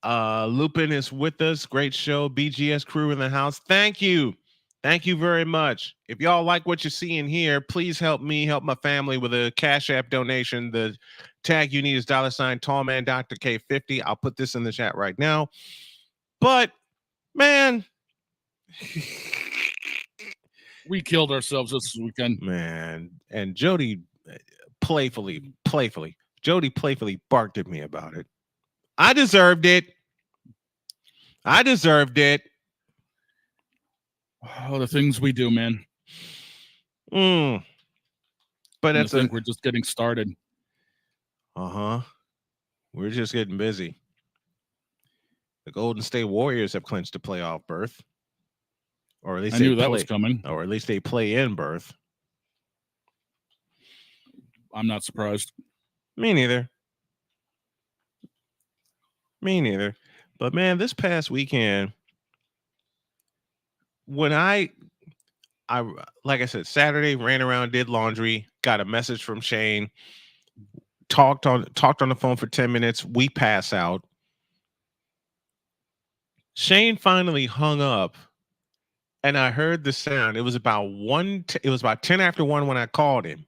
Lupin is with us. Great show. BGS crew in the house. Thank you. Thank you very much. If y'all like what you're seeing here, please help me help my family with a Cash App donation. The tag you need is $ Tallman Dr. K50. I'll put this in the chat right now. But man, we killed ourselves this weekend. Man, and Jody playfully, Jody playfully barked at me about it. I deserved it. Oh, the things we do, man. But I think we're just getting started. We're just getting busy. The Golden State Warriors have clinched a playoff berth. Or at least I knew that was coming. Or at least they play in berth. I'm not surprised. Me neither. But man, this past weekend, when I like I said, Saturday ran around, did laundry, got a message from Shane, talked on the phone for 10 minutes. We pass out. Shane finally hung up, and I heard the sound. It was about 10 after 1 when I called him.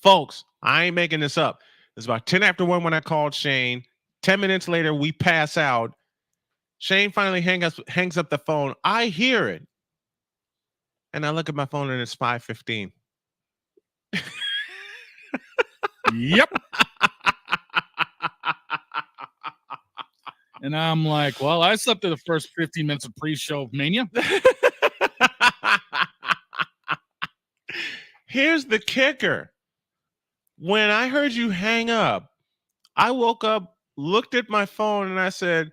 Folks, I ain't making this up. It was about 10 after 1 when I called Shane. 10 minutes later, we pass out. Shane finally hangs up the phone. I hear it. And I look at my phone and it's 5:15. Yep. And I'm like, well, I slept through the first 15 minutes of pre-show of Mania. Here's the kicker. When I heard you hang up, I woke up, looked at my phone, and I said,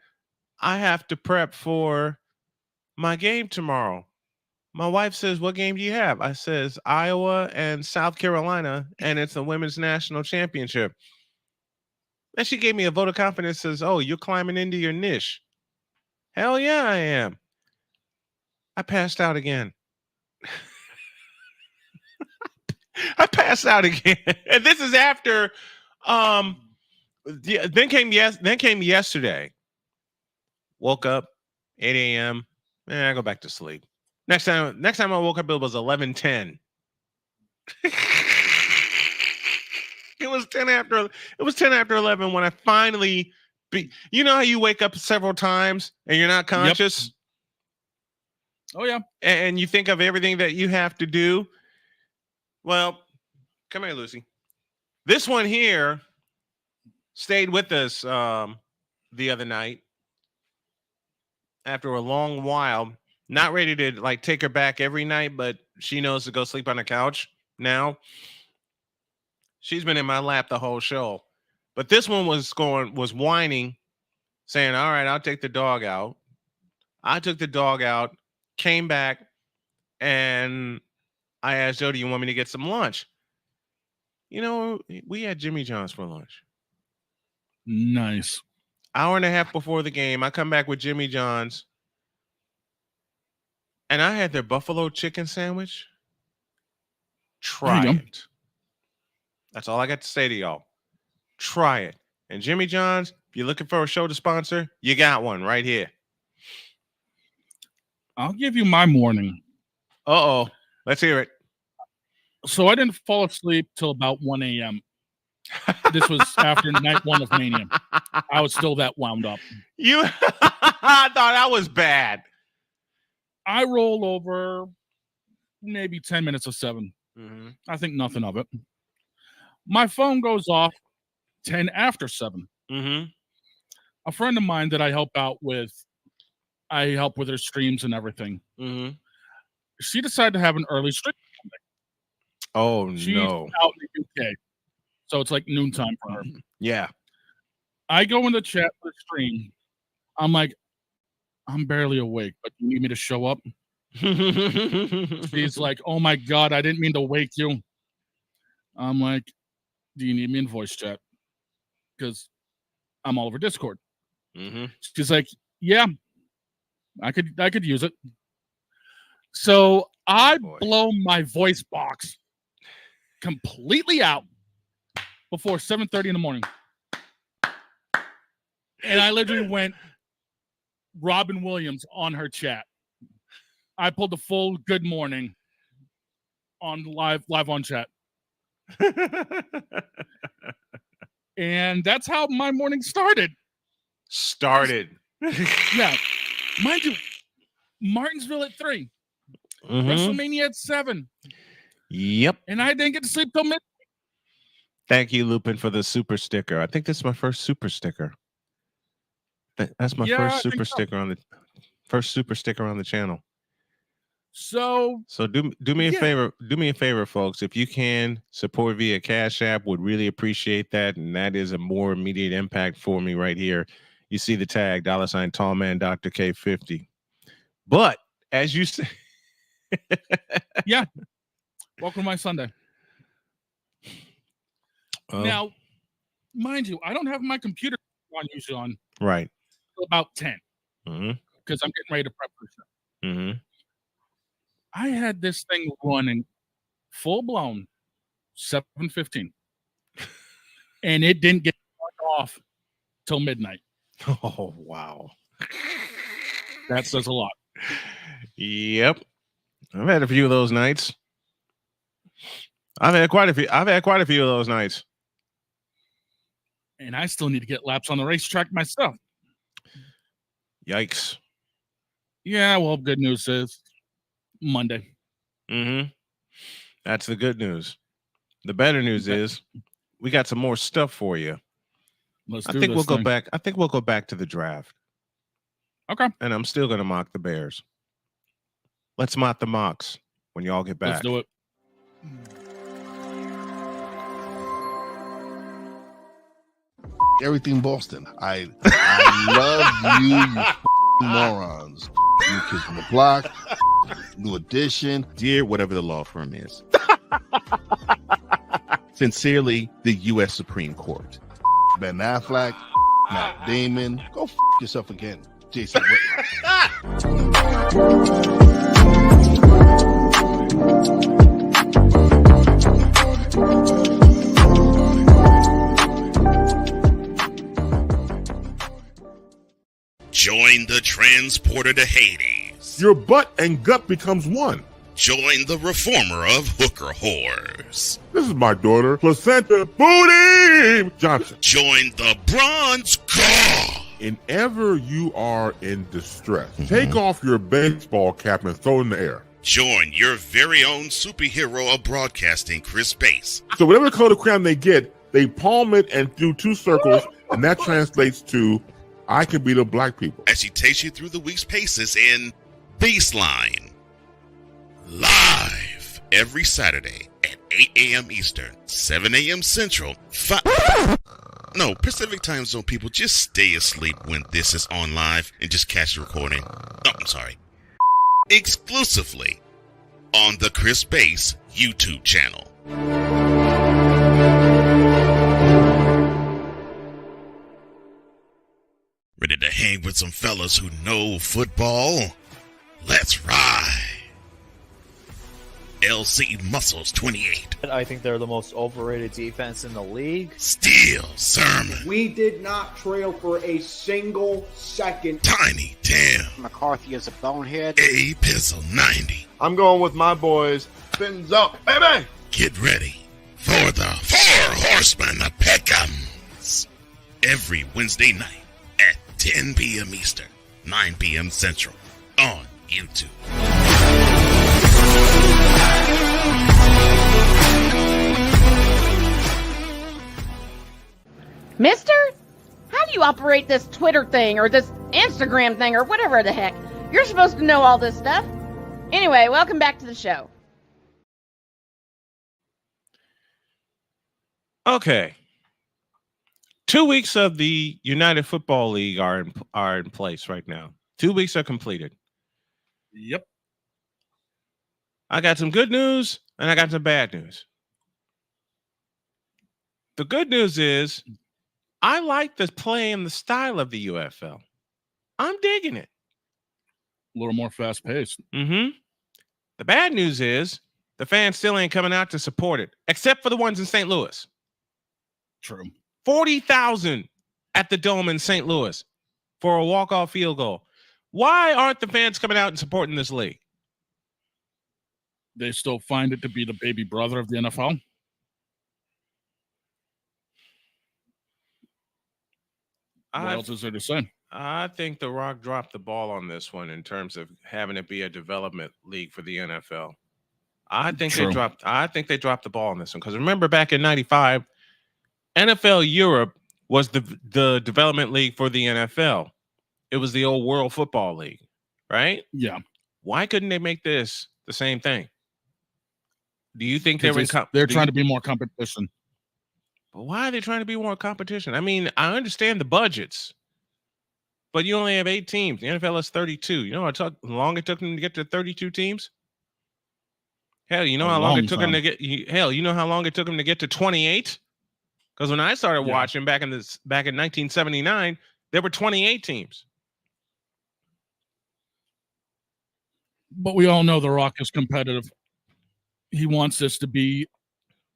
I have to prep for my game tomorrow. My wife says, what game do you have? I says, Iowa and South Carolina, and it's the Women's National Championship. And she gave me a vote of confidence, says, oh, you're climbing into your niche. Hell yeah, I am. I passed out again. I passed out again. And this is after then came yesterday. Woke up 8 a.m. I go back to sleep. Next time I woke up, it was 11:10. It was 10 after 11 when I finally you know how you wake up several times and you're not conscious? Yep. Oh yeah. And you think of everything that you have to do. Well, come here, Lucy. This one here stayed with us the other night after a long while. Not ready to like take her back every night, but she knows to go sleep on the couch now. She's been in my lap the whole show. But this one was whining, saying, all right, I'll take the dog out. I took the dog out, came back, and I asked Joe, do you want me to get some lunch? You know, we had Jimmy John's for lunch. Nice. Hour and a half before the game, I come back with Jimmy John's. And I had their buffalo chicken sandwich. Try it. That's all I got to say to y'all. Try it. And Jimmy John's, if you're looking for a show to sponsor, you got one right here. I'll give you my morning. Uh-oh. Let's hear it. So I didn't fall asleep till about 1 a.m. This was after night one of Mania. I was still that wound up. I thought I was bad. I roll over maybe 10 minutes of 7. Mm-hmm. I think nothing of it. My phone goes off 10 after 7. Mm-hmm. A friend of mine that I help with her streams and everything. Mm-hmm. She decided to have an early stream. Oh, She's no. out in the UK. So it's like noontime for her. Yeah. I go in the chat for the stream. I'm like, I'm barely awake, but you need me to show up? She's like, oh my God, I didn't mean to wake you. I'm like, do you need me in voice chat? Because I'm all over Discord. Mm-hmm. She's like, yeah, I could use it. So I blow my voice box completely out before 7:30 in the morning. And I literally went Robin Williams on her chat. I pulled the full good morning on live on chat. And that's how my morning started. Yeah. Mind you, Martinsville at 3. Mm-hmm. WrestleMania at 7. Yep. And I didn't get to sleep till midnight. Thank you, Lupin, for the super sticker. I think this is my first super sticker. That's my first super sticker on the channel. So do me a favor. Do me a favor, folks. If you can support via Cash App, would really appreciate that. And that is a more immediate impact for me right here. You see the tag, $ Tallman Dr. K50. But as you say, yeah. Welcome to my Sunday. Now, mind you, I don't have my computer usually on. Right. Till about 10. Mm-hmm. Because I'm getting ready to prep for the show. Mm-hmm. I had this thing running full blown 7:15. And it didn't get off till midnight. Oh, wow. That says a lot. Yep. I've had a few of those nights. I've had quite a few of those nights. And I still need to get laps on the racetrack myself. Yikes. Yeah, well, good news is Monday. Mm-hmm. That's the good news. The better news is we got some more stuff for you. I think we'll go back. I think we'll go back to the draft. Okay. And I'm still gonna mock the Bears. Let's mock the mocks when y'all get back. Let's do it. Everything Boston. I love you morons. New Kids on the Block, New Edition, Dear whatever the law firm is. Sincerely, the U.S. Supreme Court. Ben Affleck, Matt Damon. Go yourself again, Jason Whitlock. Join the transporter to Hades. Your butt and gut becomes one. Join the reformer of hooker whores. This is my daughter, Placenta Booty Johnson. Join the bronze god. Whenever you are in distress, take off your baseball cap and throw it in the air. Join your very own superhero of broadcasting, Chris Bass. So whatever color crown they get, they palm it and do two circles, and that translates to, I can beat up black people. As she takes you through the week's paces in Baseline. Live every Saturday at 8 a.m. Eastern, 7 a.m. Central, No, Pacific Time Zone people, just stay asleep when this is on live and just catch the recording. Oh, I'm sorry. Exclusively on the Chris Bass YouTube channel. Ready to hang with some fellas who know football? Let's ride. LC Muscles 28. I think they're the most overrated defense in the league. Steel Sermon. We did not trail for a single second. Tiny Tim. McCarthy is a bonehead. A Pistol 90. I'm going with my boys. Fins up, baby. Get ready for the Four Horsemen of Pick'ems. Every Wednesday night at 10 p.m. Eastern, 9 p.m. Central on YouTube. Mister, how do you operate this Twitter thing or this Instagram thing or whatever the heck? You're supposed to know all this stuff. Anyway, welcome back to the show. Okay. 2 weeks of the United Football League are in place right now. 2 weeks are completed. Yep. I got some good news and I got some bad news. The good news is I like the play and the style of the UFL. I'm digging it. A little more fast paced. Mm-hmm. The bad news is the fans still ain't coming out to support it, except for the ones in St. Louis. True. 40,000 at the Dome in St. Louis for a walk-off field goal. Why aren't the fans coming out and supporting this league? They still find it to be the baby brother of the NFL. What else is there to say? I think The Rock dropped the ball on this one in terms of having it be a development league for the NFL. I think they dropped the ball on this one because remember back in '95, NFL Europe was the development league for the NFL. It was the old World Football League, right? Yeah. Why couldn't they make this the same thing? Do you think they're trying to be more competition? But why are they trying to be more competition? I mean, I understand the budgets, but you only have 8 teams. The NFL has 32. You know how long it took them to get to 32 teams? Hell, you know how long it took them to get. Hell, you know how long it took them to get to 28? Because when I started watching back in 1979, there were 28 teams. But we all know The Rock is competitive. He wants this to be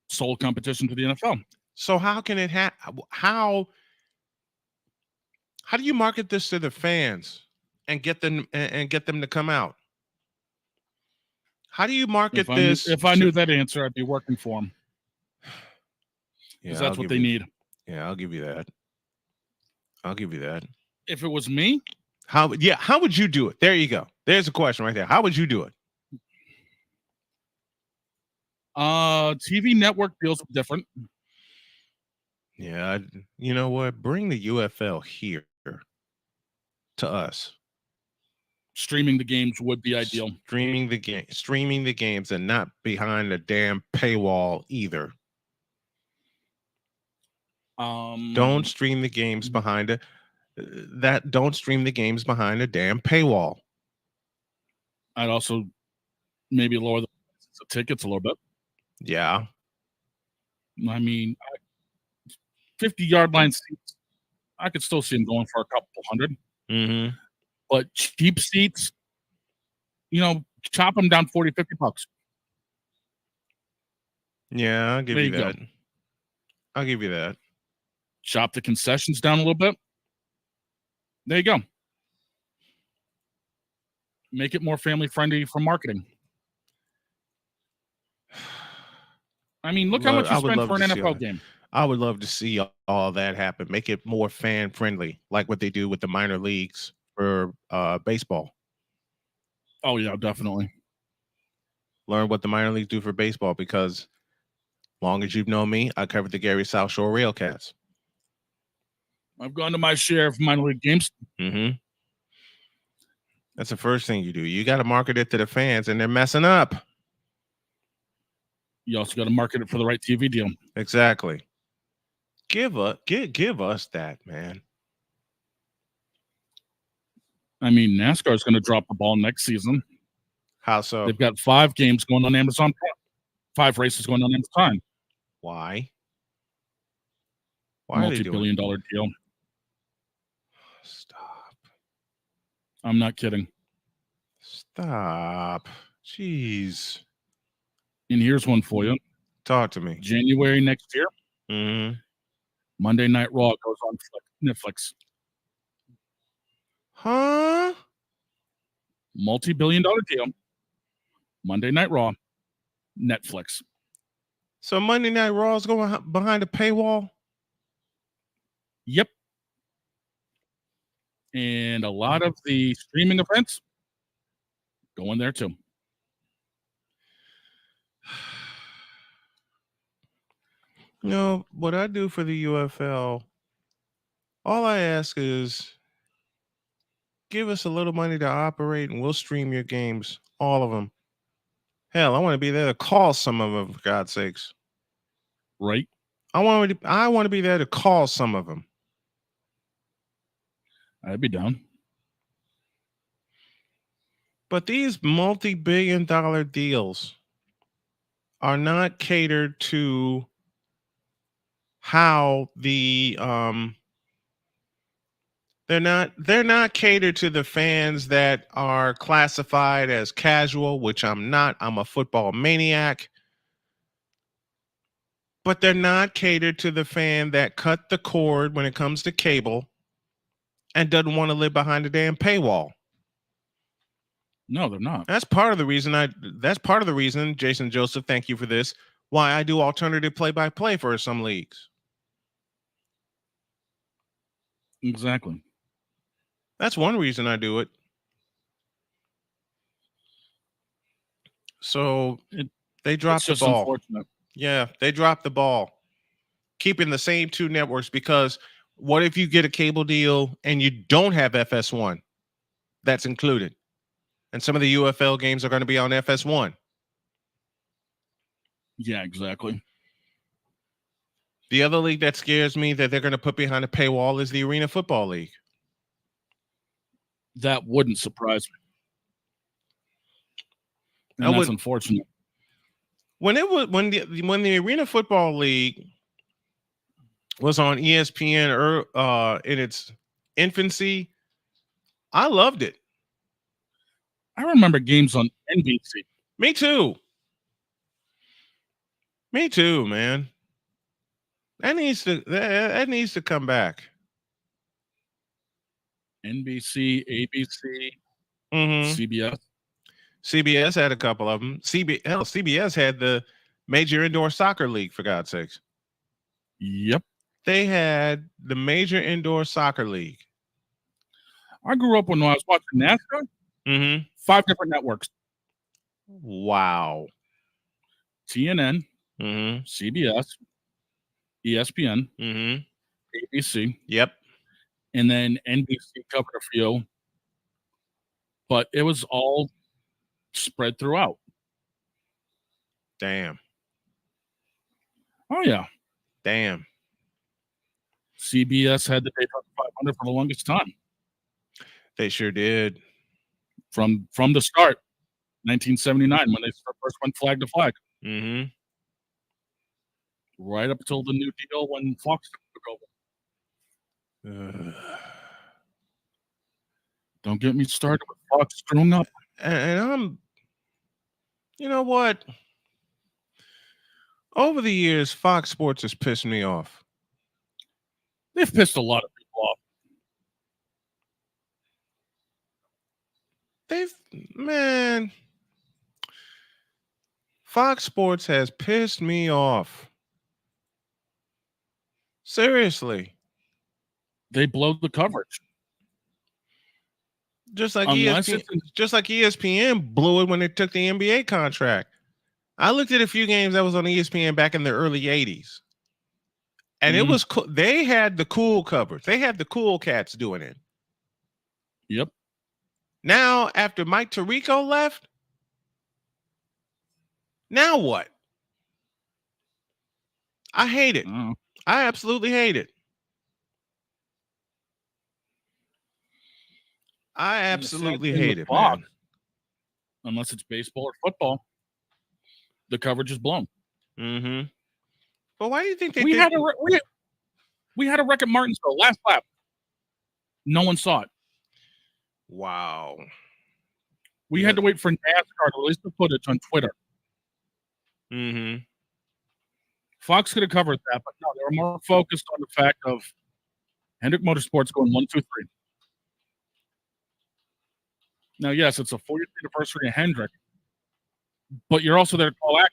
sole competition to the NFL. So how can it how do you market this to the fans and get them to come out? How do you market this? If I knew that answer, I'd be working for him. Because that's what they need. Yeah, I'll give you that. I'll give you that. If it was me, how would you do it? There you go. There's a question right there. How would you do it? TV network deals are different. Yeah, you know what? Bring the UFL here to us. Streaming the games would be ideal. Streaming the games and not behind a damn paywall either. Don't stream the games behind don't stream the games behind a damn paywall. I'd also maybe lower the tickets a little bit. Yeah. I mean, 50-yard line seats, I could still see them going for a couple hundred. Mm-hmm. But cheap seats, chop them down $40, $50. Yeah, I'll give you that. I'll give you that. Chop the concessions down a little bit. There you go. Make it more family friendly for marketing. I mean, look how much you spend for an NFL game. I would love to see all that happen. Make it more fan friendly, like what they do with the minor leagues for baseball. Oh yeah, definitely. Learn what the minor leagues do for baseball, because long as you've known me, I covered the Gary South Shore Railcats. I've gone to my share of minor league games. Mm-hmm. That's the first thing you do. You got to market it to the fans, and they're messing up. You also got to market it for the right TV deal. Exactly. Give us that, man. I mean, NASCAR is going to drop the ball next season. How so? They've got 5 games going on Amazon Prime. 5 races going on Amazon. Why? Why multi-billion-dollar deal? Stop. I'm not kidding. Stop. Jeez. And here's one for you. Talk to me. January next year. Mm-hmm. Monday Night Raw goes on Netflix. Huh? Multi-billion-dollar deal. Monday Night Raw. Netflix. So Monday Night Raw is going behind a paywall? Yep. And a lot of the streaming events go in there too. You know, what I do for the UFL, all I ask is give us a little money to operate and we'll stream your games, all of them. Hell, I want to be there to call some of them, for God's sakes. Right. I want to be there to call some of them. I'd be down. But these multi-billion-dollar deals are not catered to how the they're not catered to the fans that are classified as casual, which I'm not. I'm a football maniac. But they're not catered to the fan that cut the cord when it comes to cable and doesn't want to live behind a damn paywall. No, they're not. That's part of the reason, Jason Joseph, thank you for this, why I do alternative play-by-play for some leagues. Exactly. That's one reason I do it. So they dropped the ball. Unfortunate. Yeah, they dropped the ball. Keeping the same 2 networks, because what if you get a cable deal and you don't have FS1? That's included. And some of the UFL games are going to be on FS1. Yeah, exactly. The other league that scares me that they're going to put behind a paywall is the Arena Football League. That wouldn't surprise me. And that's unfortunate. When the Arena Football League was on ESPN in its infancy, I loved it. I remember games on NBC. Me too. Me too, man. That needs to come back. NBC, ABC, Mm-hmm. CBS. CBS had a couple of them. CBS had the Major Indoor Soccer League, for God's sakes. Yep. They had the Major Indoor Soccer League. I grew up when I was watching NASCAR. Mm-hmm. 5 different networks. Wow. TNN, mm-hmm. CBS, ESPN, mm-hmm. ABC. Yep. And then NBC covered a few. But it was all spread throughout. Damn. Oh, yeah. Damn. CBS had the Daytona 500 for the longest time. They sure did. From the start, 1979, when they first went flag to flag. Mm-hmm. Right up until the new deal when Fox took over. Don't get me started with Fox screwing up. And I'm, you know what? Over the years, Fox Sports has pissed me off. They've pissed a lot of people off. man, Fox Sports has pissed me off. Seriously. They blow the coverage. Just like Unless ESPN blew it when they took the NBA contract. I looked at a few games that was on ESPN back in the early 80s. And it was cool. They had the cool coverage. They had the cool cats doing it. Yep. Now, after Mike Tirico left, now what? I hate it. I absolutely hate it. I absolutely hate it, man. Unless it's baseball or football, the coverage is blown. Mm-hmm. But why do you think we had a wreck at Martinsville last lap? No one saw it. Wow. We had to wait for NASCAR to release the footage on Twitter. Mm-hmm. Fox could have covered that, but no, they were more focused on the fact of Hendrick Motorsports going 1, 2, 3. Now, yes, it's a 40th anniversary of Hendrick, but you're also there to call action.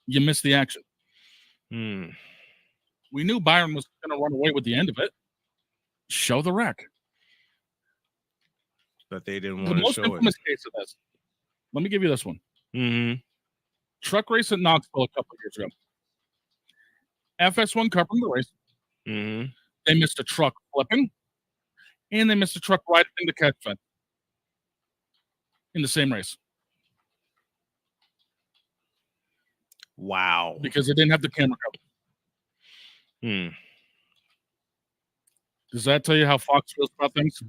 You missed the action. We knew Byron was going to run away with the end of it. Show the wreck. But they didn't The want to most show it. infamous case of this. Let me give you this one. Mm-hmm. Truck race at Knoxville a couple of years ago. FS1 covering the race. Mm-hmm. They missed a truck flipping, and they missed a truck riding the catch fence in the same race. Wow. Because they didn't have the camera cover. Does that tell you how Fox feels about things?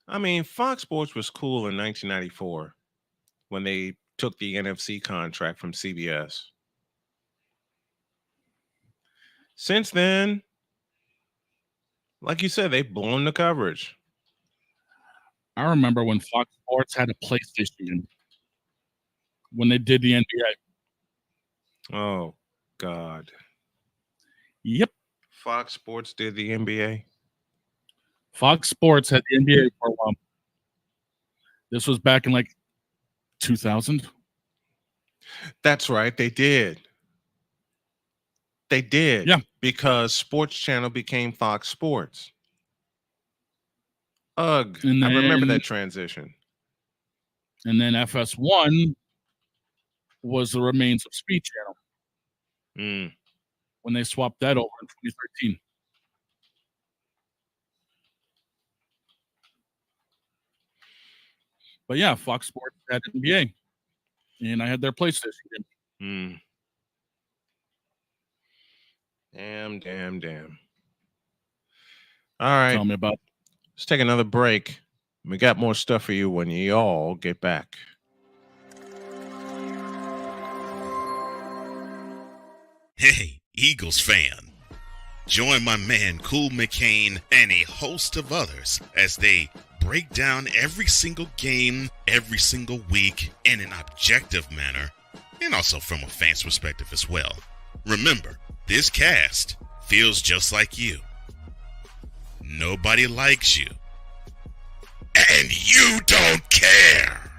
I mean, Fox Sports was cool in 1994 when they took the NFC contract from CBS. Since then, like you said, they've blown the coverage. I remember when Fox Sports had a PlayStation when they did the NBA. Oh, God. Yep. Fox Sports did the NBA. Fox Sports had the NBA for a while. This was back in like 2000. That's right. They did. They did. Yeah. Because Sports Channel became Fox Sports. Ugh. And I remember then- that transition. And then FS1 was the remains of Speed Channel when they swapped that over in 2013. But yeah, Fox Sports had NBA, and I had their PlayStation game. Damn. All right. Tell me about it. Let's take another break. We got more stuff for you when you all get back. Hey, Eagles fan. Join my man Cool McCain and a host of others as they break down every single game, every single week in an objective manner, and also from a fan's perspective as well. Remember, this cast feels just like you. Nobody likes you. And you don't care.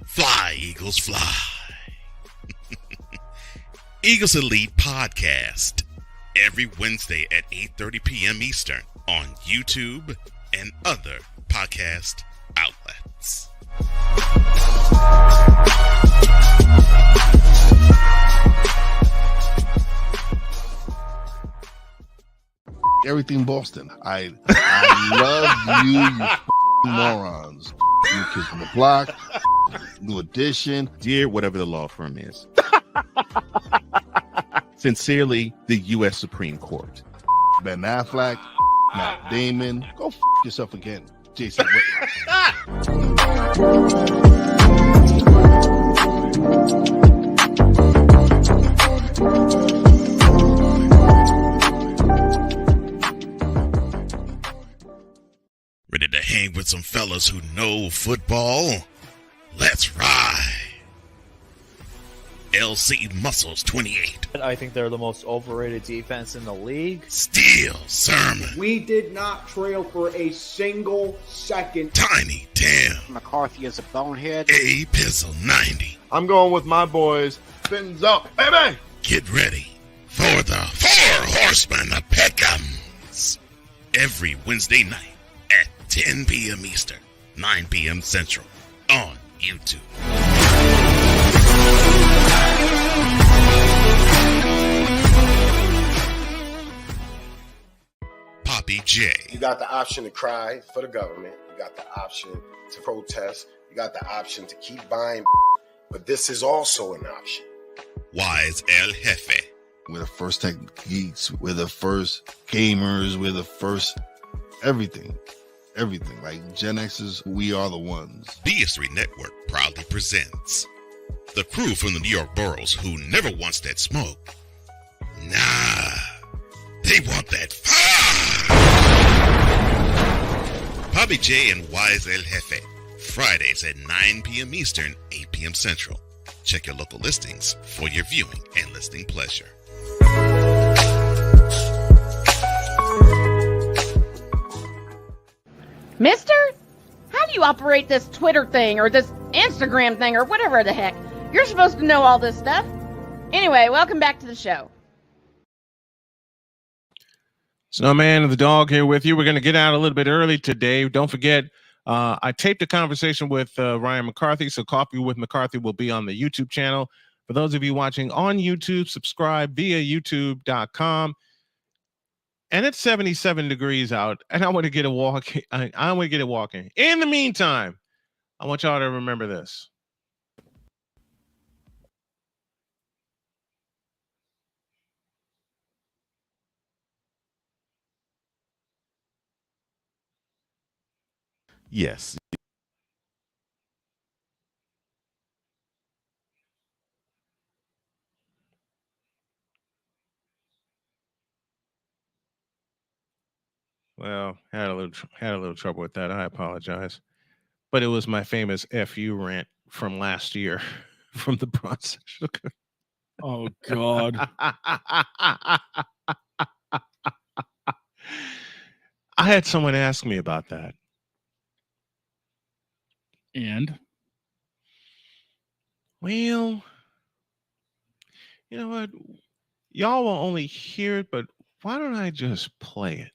Fly, Eagles, fly. Eagles Elite Podcast. Every Wednesday at 8:30 p.m. Eastern on YouTube and other podcast outlets. Everything Boston. I love you morons. You kids from the block. New Edition. Dear whatever the law firm is. Sincerely, the U.S. Supreme Court. Ben Affleck. Matt Damon. Go yourself again, Jason Whitlock. Ready to hang with some fellas who know football? Let's ride. LC Muscles 28. I think they're the most overrated defense in the league. Steel Sermon. We did not trail for a single second. Tiny Tim. McCarthy is a bonehead. A Pizzle 90. I'm going with my boys. Fins up, baby. Get ready for the Four Horsemen of Peckham's. Every Wednesday night at 10 p.m. Eastern, 9 p.m. Central on YouTube. Poppy J. You got the option to cry for the government. You got the option to protest. You got the option to keep buying, but this is also an option. Wise El Jefe. We're the first tech geeks. We're the first gamers. We're the first everything. Everything. Like Gen X's, we are the ones. DS3 Network proudly presents the crew from the New York boroughs who never wants that smoke. Nah, they want that fire. Poppy J and Wise El Jefe. Fridays at 9 p.m. Eastern, 8 p.m. Central. Check your local listings for your viewing and listening pleasure. Mister, how do you operate this Twitter thing or this Instagram thing or whatever the heck? You're supposed to know all this stuff. Anyway, welcome back to the show. Snowman and the Dog here with you. We're going to get out a little bit early today. Don't forget, I taped a conversation with Ryan McCarthy, so Coffee with McCarthy will be on the YouTube channel. For those of you watching on YouTube, subscribe via youtube.com. And it's 77 degrees out, and I want to get a walk. I want to get it walking. In the meantime, I want y'all to remember this. Yes. Well, had a little trouble with that. I apologize, but it was my famous FU rant from last year from the Bronx. Oh God. I had someone ask me about that. And? Well, you know what? Y'all will only hear it, but why don't I just play it?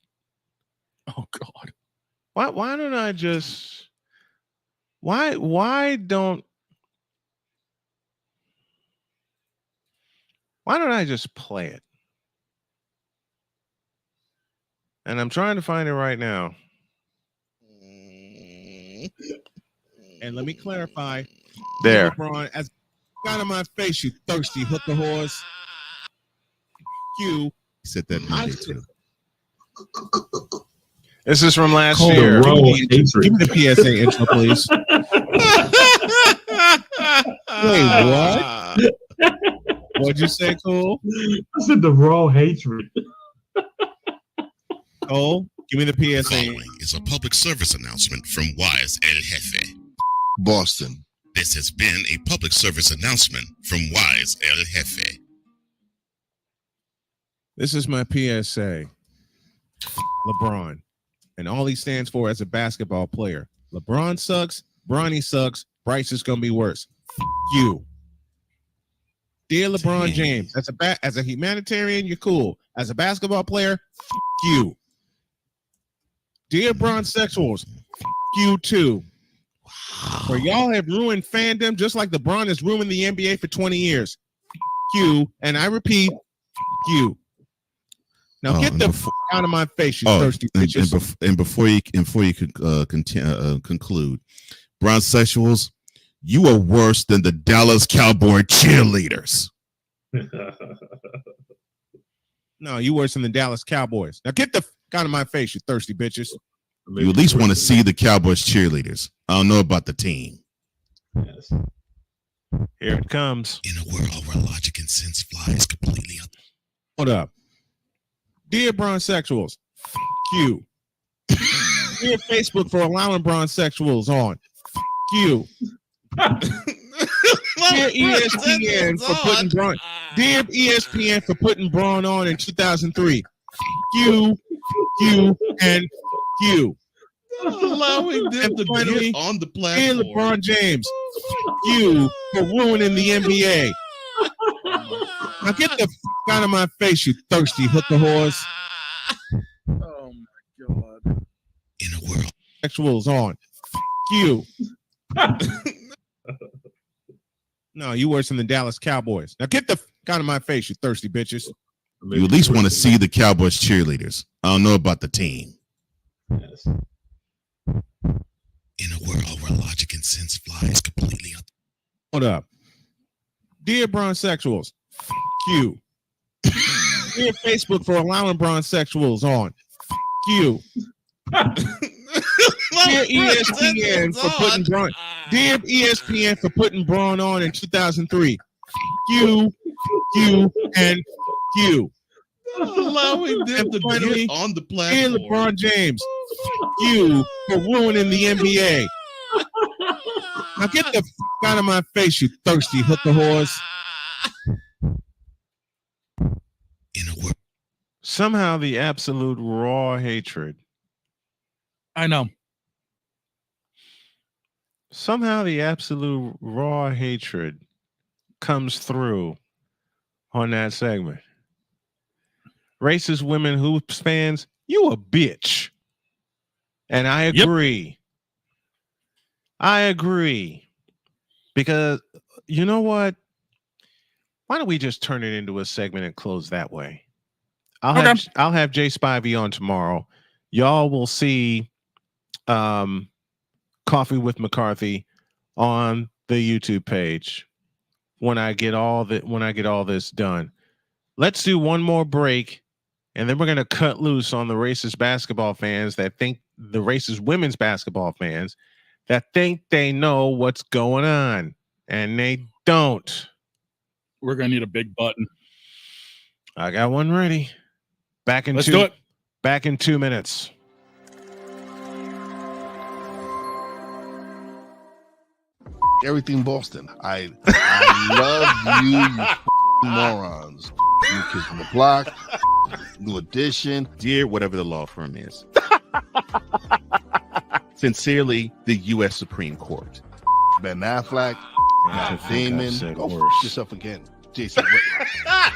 Oh God. Why don't I just why don't I just play it? And I'm trying to find it right now. And let me clarify. There. LeBron, as out of my face, you thirsty hooker horse. You said that Monday too. This is from last Call year. Give me the PSA intro, please. Wait, what? What'd you say, Cole? I said the raw hatred. Cole, give me the PSA. Following is a public service announcement from Wise El Jefe. Boston. This has been a public service announcement from Wise El Jefe. This is my PSA. LeBron. And all he stands for as a basketball player. LeBron sucks. Bronny sucks. Bryce is going to be worse. You. Dear LeBron James, as a humanitarian, you're cool. As a basketball player, you. Dear Bronsexuals, you too. For y'all have ruined fandom just like LeBron has ruined the NBA for 20 years. You. And I repeat, you. Now get the out of my face, you thirsty bitches. And before you conclude, Bronsexuals, you are worse than the Dallas Cowboy cheerleaders. No, you worse than the Dallas Cowboys. Now get the out of my face, you thirsty bitches. You at least want to see the Cowboys cheerleaders. I don't know about the team. Yes. Here it comes. In a world where logic and sense flies completely up. Hold up. Dear Bronsexuals, you. Dear Facebook for allowing Bronsexuals on. You. Dear ESPN for putting Braun. Dear ESPN for putting Braun on in 2003. You, and you. Allowing them to finally, get on the Dear platform. LeBron James, you for ruining the NBA. Now get the out of my face, you thirsty hooker whores. Oh my god. In a world. Sexuals on. You. No, you worse than the Dallas Cowboys. Now get the out of my face, you thirsty bitches. You at least want to see the Cowboys cheerleaders. I don't know about the team. Yes. In a world where logic and sense flies completely out. Hold up. Dear Bronsexuals, you. Dear Facebook for allowing Bronsexuals on. You. Dear ESPN for putting Braun. Dear ESPN for putting Braun on in 2003. You, and you. Allowing them to finally, get on the Dear platform. LeBron James, you for ruining the NBA. Now get the out of my face, you thirsty hooker whores. In a world. Somehow the absolute raw hatred. I know. Somehow the absolute raw hatred comes through on that segment. Racist women hoops fans, you a bitch. And I agree. I agree. Because you know what? Why don't we just turn it into a segment and close that way? I'll have Jay Spivey on tomorrow. Y'all will see Coffee with McCarthy on the YouTube page when I get all this done. Let's do one more break, and then we're gonna cut loose on the racist basketball fans that think the racist women's basketball fans that think they know what's going on, and they don't. We're gonna need a big button. I got one ready. Let's do it. Back in 2 minutes. Everything Boston. I love you morons. New Kids on the Block, New Edition. Dear whatever the law firm is. Sincerely, the U.S. Supreme Court. Ben Affleck, Matt Damon. Go worse. f yourself again. Jason Whitlock.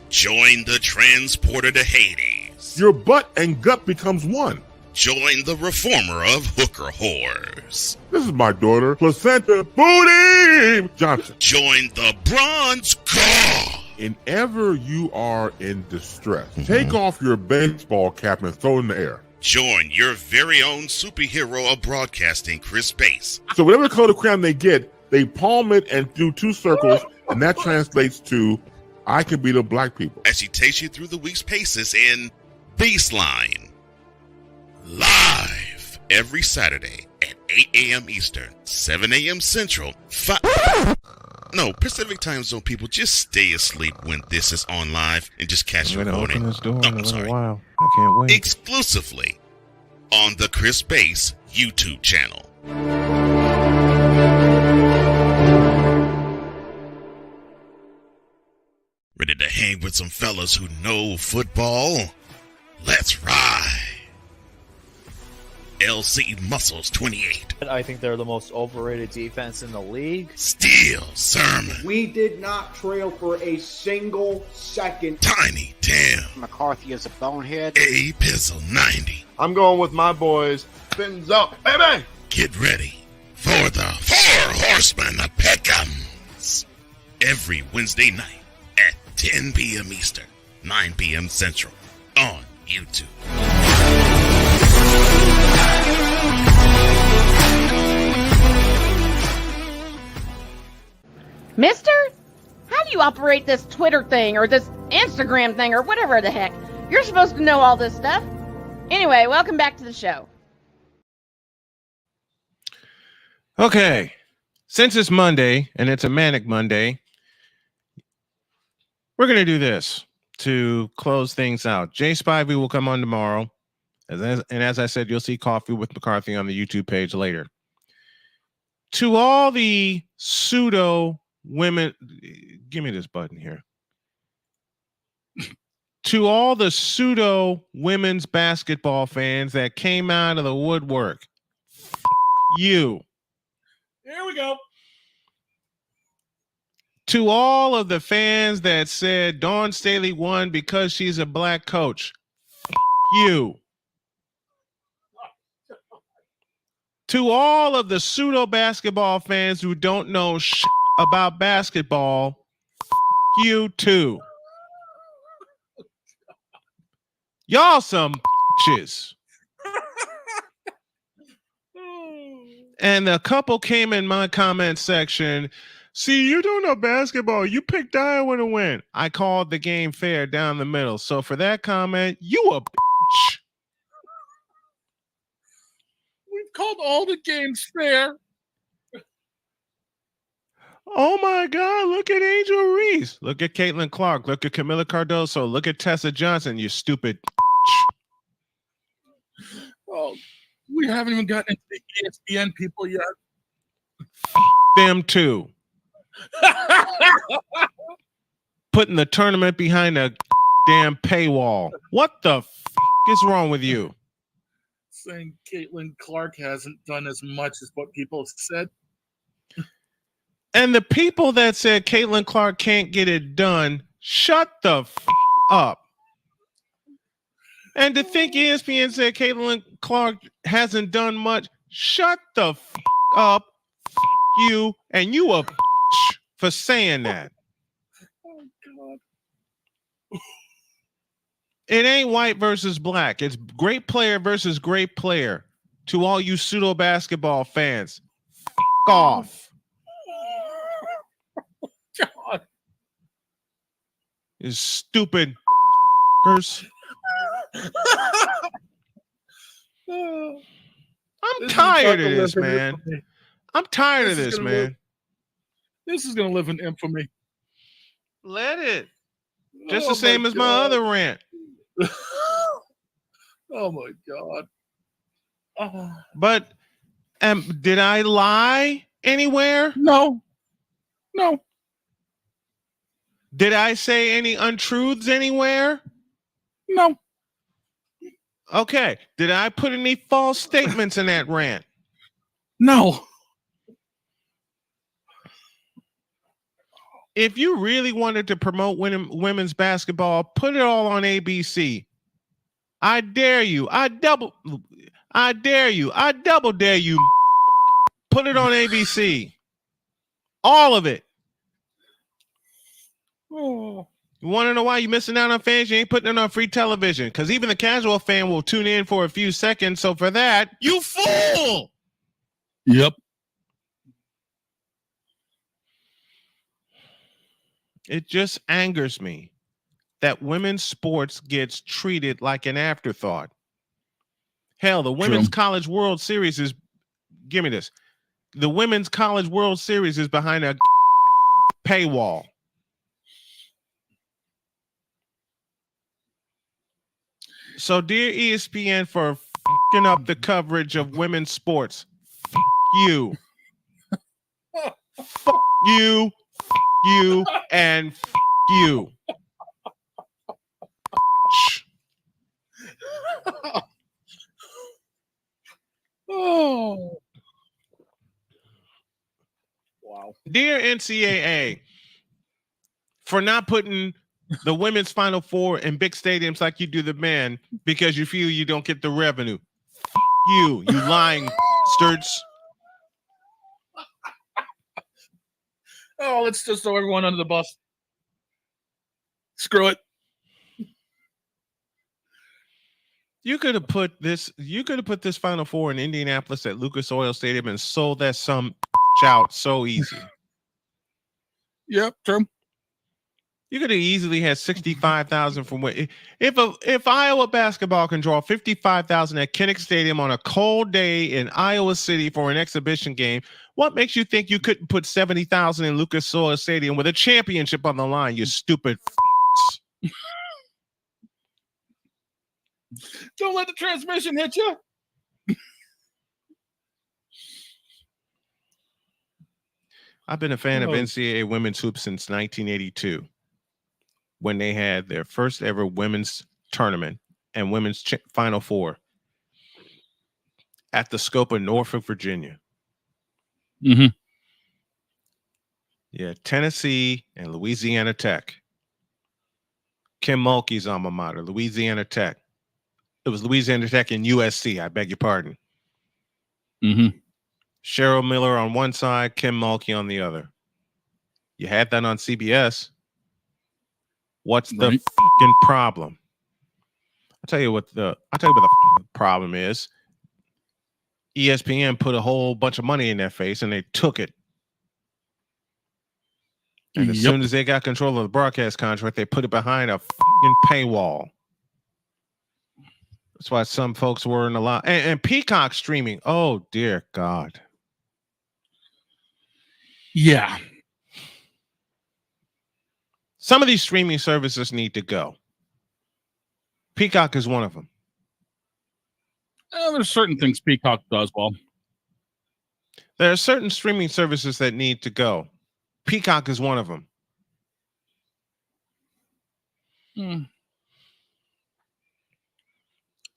Join the transporter to Hades. Your butt and gut becomes one. Join the reformer of hooker whores. This is my daughter, Placenta Booty Johnson. Join the bronze car. Whenever you are in distress, take off your baseball cap and throw it in the air. Join your very own superhero of broadcasting, Chris Bass. So whatever color crown they get, they palm it and do two circles, and that translates to, I can beat up black people. As he takes you through the week's paces in Baseline. Live every Saturday at 8 a.m. Eastern, 7 a.m. Central, Pacific Time Zone people, just stay asleep when this is on live and just catch I'm your gonna warning. open this door in a I'm sorry. little while. I can't wait. Exclusively on the Chris Bass YouTube channel. Ready to hang with some fellas who know football? Let's ride. LC Muscles 28. I think they're the most overrated defense in the league. Steel Sermon. We did not trail for a single second. Tiny Tim. McCarthy is a bonehead. A Pizzle 90. I'm going with my boys. Fins up, baby. Get ready for the Four Horsemen of Pick'ems. Every Wednesday night at 10 p.m. Eastern, 9 p.m. Central on YouTube. Mister, how do you operate this Twitter thing or this Instagram thing or whatever the heck? You're supposed to know all this stuff. Anyway, welcome back to the show. Okay. Since it's Monday and it's a Manic Monday, We're going to do this to close things out. Jay Spivey will come on tomorrow. And as I said, you'll see Coffee with McCarthy on the YouTube page later. To all the pseudo women, give me this button here. To all the pseudo women's basketball fans that came out of the woodwork, you. Here we go. To all of the fans that said Dawn Staley won because she's a black coach, you. To all of the pseudo basketball fans who don't know shit about basketball, you too. Y'all some bitches. And a couple came in my comment section. See, you don't know basketball. You picked Iowa to win. I called the game fair down the middle. So for that comment, you a bitch. We've called all the games fair. Oh my God, look at Angel Reese. Look at Caitlin Clark. Look at Camila Cardoso. Look at Tessa Johnson, you stupid bitch. Oh, we haven't even gotten into the ESPN people yet. Them too. Putting the tournament behind a damn paywall. What the is wrong with you? Saying Caitlin Clark hasn't done as much as what people have said. And the people that said Caitlin Clark can't get it done, shut the up. And to think ESPN said Caitlin Clark hasn't done much, shut the up, you, and you a for saying that. Oh, God. It ain't white versus black. It's great player versus great player. To all you pseudo basketball fans, off. God. You stupid. I'm tired of this, man. I'm tired of this, man. This is going to live in infamy. Let it. Just the same as my other rant. Oh, my God. Oh. But did I lie anywhere? No. No. Did I say any untruths anywhere? No. Okay. Did I put any false statements in that rant? No. If you really wanted to promote women's basketball, put it all on ABC. I dare you. I double dare you. Put it on ABC. All of it. Oh. You want to know why you're missing out on fans? You ain't putting it on free television because even the casual fan will tune in for a few seconds. So for that, you fool. Yep. It just angers me that women's sports gets treated like an afterthought. Hell, the Women's College World Series is, give me this. The Women's College World Series is behind a paywall. So, dear ESPN, for fucking up the coverage of women's sports, you. Fuck you, and you. Oh. Wow. Dear NCAA, for not putting the women's Final Four in big stadiums like you do the men because you feel you don't get the revenue. You lying sturds. Oh, let's just throw everyone under the bus. Screw it. You could have put this Final Four in Indianapolis at Lucas Oil Stadium and sold that some out so easy. Yep, true. You could have easily had 65,000 from what if Iowa basketball can draw 55,000 at Kinnick Stadium on a cold day in Iowa City for an exhibition game. What makes you think you couldn't put 70,000 in Lucas Oil Stadium with a championship on the line? You stupid. Don't let the transmission hit you. I've been a fan of NCAA women's hoops since 1982, when they had their first ever women's tournament and women's Final Four at the scope of Norfolk, Virginia. Mm-hmm. Yeah, Tennessee and Louisiana Tech. Kim Mulkey's alma mater, Louisiana Tech. It was Louisiana Tech and USC, I beg your pardon. Mm-hmm. Cheryl Miller on one side, Kim Mulkey on the other. You had that on CBS. What's the fucking problem? I'll tell you what the problem is. ESPN put a whole bunch of money in their face and they took it. And as soon as they got control of the broadcast contract, they put it behind a fucking paywall. That's why some folks weren't allowed. And Peacock streaming. Oh, dear God. Yeah. Some of these streaming services need to go. Peacock is one of them. There's certain things Peacock does well. There are certain streaming services that need to go. Peacock is one of them.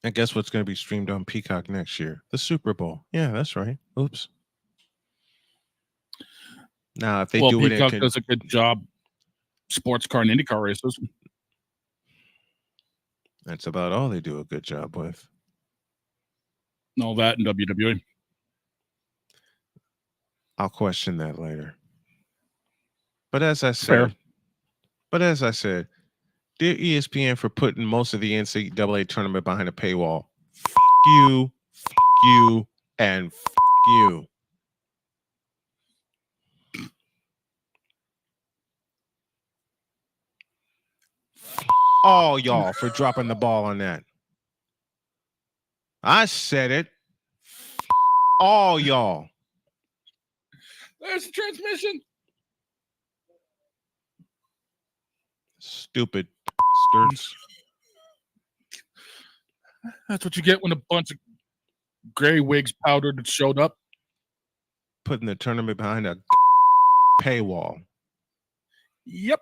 And guess what's going to be streamed on Peacock next year? The Super Bowl. Yeah, that's right. Oops. Now, if they do it, Peacock does a good job. Sports car and IndyCar races. That's about all they do a good job with. All that and WWE. I'll question that later. But as I said, dear ESPN for putting most of the NCAA tournament behind a paywall. F you, and f you. All y'all for dropping the ball on that. I said it. All y'all. There's the transmission. Stupid sturts. That's what you get when a bunch of gray wigs powdered showed up. Putting the tournament behind a paywall. Yep.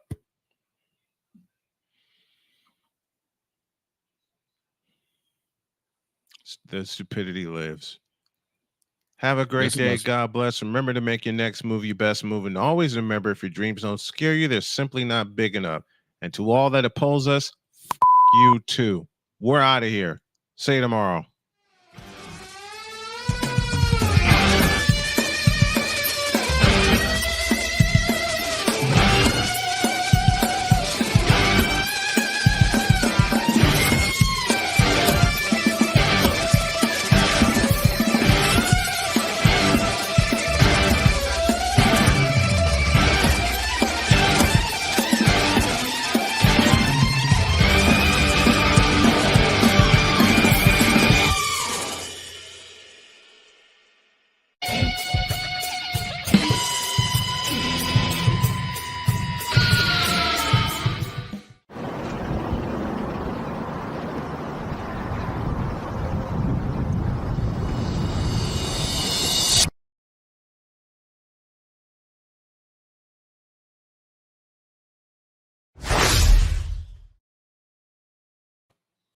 The stupidity lives. Have a great day. God bless. Remember to make your next move your best move. And always remember, if your dreams don't scare you, they're simply not big enough. And to all that oppose us, f you too. We're out of here. See you tomorrow.